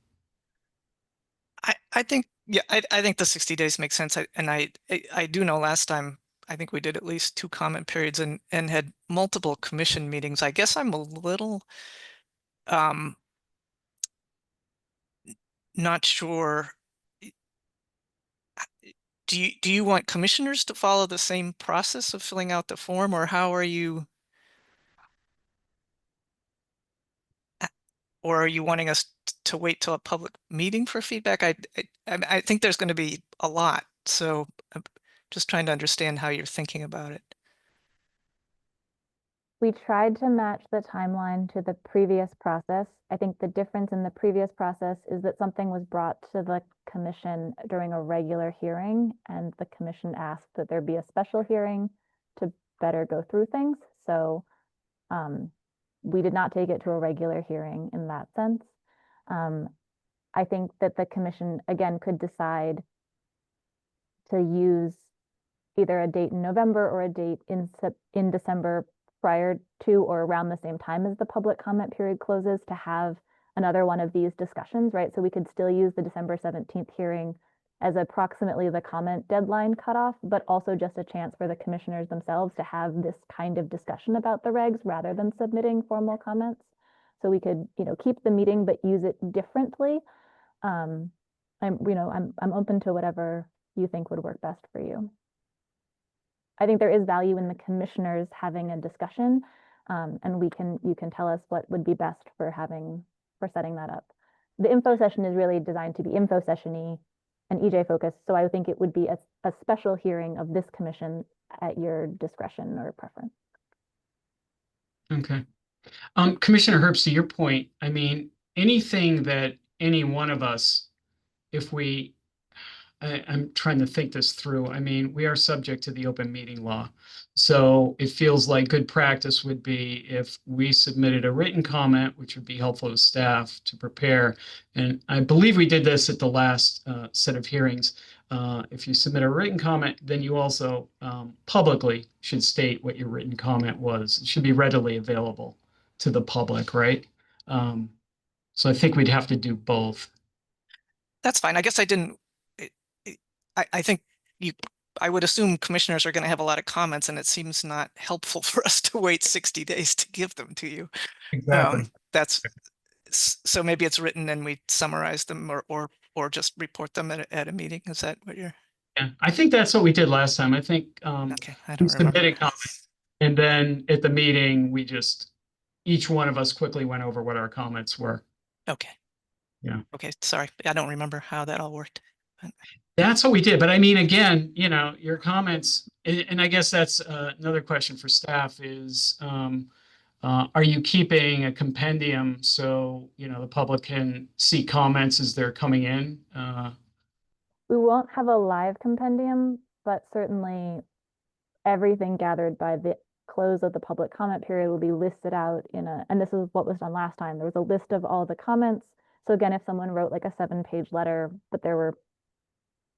Speaker 10: I think, yeah, I think the 60 days makes sense. I do know last time, I think we did at least 2 comment periods and had multiple commission meetings. I guess I'm a little not sure. Do you want commissioners to follow the same process of filling out the form, or how are you? Or are you wanting us to wait till a public meeting for feedback? I think there's going to be a lot, so I'm just trying to understand how you're thinking about it.
Speaker 3: We tried to match the timeline to the previous process. I think the difference in the previous process is that something was brought to the commission during a regular hearing, and the commission asked that there be a special hearing to better go through things. So we did not take it to a regular hearing in that sense. I think that the commission, again, could decide to use either a date in November or a date in December prior to or around the same time as the public comment period closes to have another one of these discussions, right? So we could still use the December 17th hearing as approximately the comment deadline cutoff, but also just a chance for the commissioners themselves to have this kind of discussion about the regs rather than submitting formal comments. So we could, keep the meeting, but use it differently. I'm open to whatever you think would work best for you. I think there is value in the commissioners having a discussion, and you can tell us what would be best for setting that up. The info session is really designed to be info session-y and EJ focused, so I think it would be a special hearing of this commission at your discretion or preference.
Speaker 1: Okay. Commissioner Herbst, to your point, I mean, anything that any one of us, if I'm trying to think this through. I mean, we are subject to the open meeting law. So it feels like good practice would be if we submitted a written comment, which would be helpful to staff to prepare. And I believe we did this at the last set of hearings. If you submit a written comment, then you also publicly should state what your written comment was. It should be readily available to the public, right? So I think we'd have to do both.
Speaker 10: That's fine. I guess I didn't. I think I would assume commissioners are going to have a lot of comments, and it seems not helpful for us to wait 60 days to give them to you.
Speaker 1: Exactly.
Speaker 10: So maybe it's written and we summarize them or just report them at a meeting. Is that what you're?
Speaker 1: Yeah, I think that's what we did last time. I think
Speaker 10: Okay, I
Speaker 1: we
Speaker 10: don't remember.
Speaker 1: submitted comments, and then at the meeting, each one of us quickly went over what our comments were.
Speaker 10: Okay.
Speaker 1: Yeah.
Speaker 10: Okay, sorry. I don't remember how that all worked.
Speaker 1: That's what we did. But I mean, again, your comments, and I guess that's another question for staff is, are you keeping a compendium so, the public can see comments as they're coming in?
Speaker 3: We won't have a live compendium, but certainly everything gathered by the close of the public comment period will be listed out and this is what was done last time. There was a list of all the comments. So again, if someone wrote like a 7-page letter, but there were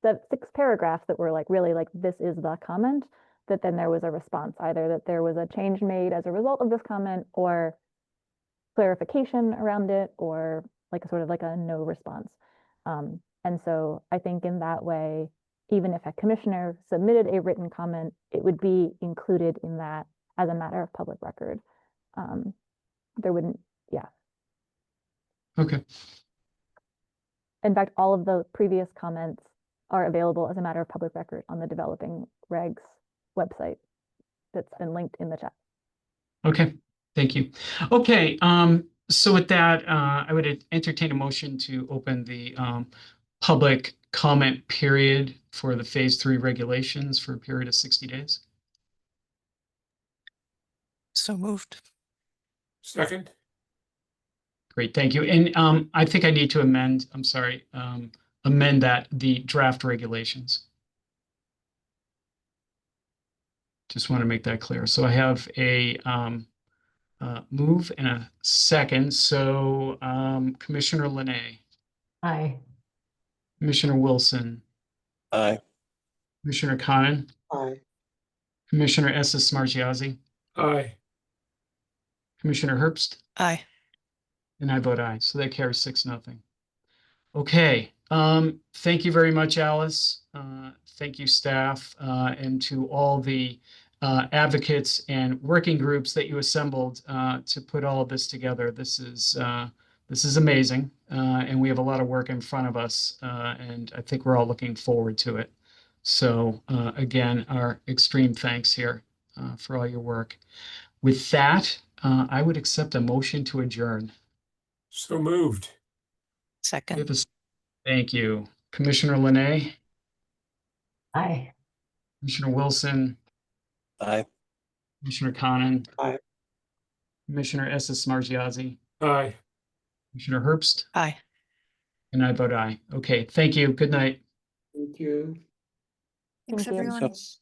Speaker 3: 6 paragraphs that were really this is the comment, that then there was a response, either that there was a change made as a result of this comment or clarification around it, or sort of a no response. And so I think in that way, even if a commissioner submitted a written comment, it would be included in that as a matter of public record. There wouldn't, yeah.
Speaker 1: Okay.
Speaker 3: In fact, all of the previous comments are available as a matter of public record on the Developing Regs website that's been linked in the chat.
Speaker 1: Okay, thank you. Okay, so with that, I would entertain a motion to open the public comment period for the Phase 3 regulations for a period of 60 days.
Speaker 10: So moved.
Speaker 9: Second.
Speaker 1: Great, thank you. And I think I need to amend the draft regulations. Just want to make that clear. So I have a move and a second. So Commissioner Linay.
Speaker 6: Aye.
Speaker 1: Commissioner Wilson.
Speaker 14: Aye.
Speaker 1: Commissioner Conan.
Speaker 8: Aye.
Speaker 1: Commissioner Estes Margiazzi.
Speaker 9: Aye.
Speaker 1: Commissioner Herbst.
Speaker 10: Aye.
Speaker 1: And I vote aye. So that carries 6-0. Okay. Thank you very much, Alice. Thank you, staff, and to all the advocates and working groups that you assembled to put all of this together. This is amazing, and we have a lot of work in front of us, and I think we're all looking forward to it. So again, our extreme thanks here for all your work. With that, I would accept a motion to adjourn.
Speaker 9: So moved.
Speaker 10: Second.
Speaker 1: Thank you. Commissioner Linay.
Speaker 6: Aye.
Speaker 1: Commissioner Wilson.
Speaker 14: Aye.
Speaker 1: Commissioner Conan.
Speaker 8: Aye.
Speaker 1: Commissioner Estes Margiazzi.
Speaker 9: Aye.
Speaker 1: Commissioner Herbst.
Speaker 10: Aye.
Speaker 1: And I vote aye. Okay, thank you. Good night.
Speaker 8: Thank you.
Speaker 2: Thanks,
Speaker 3: Thank you.
Speaker 2: everyone.
Speaker 14: So-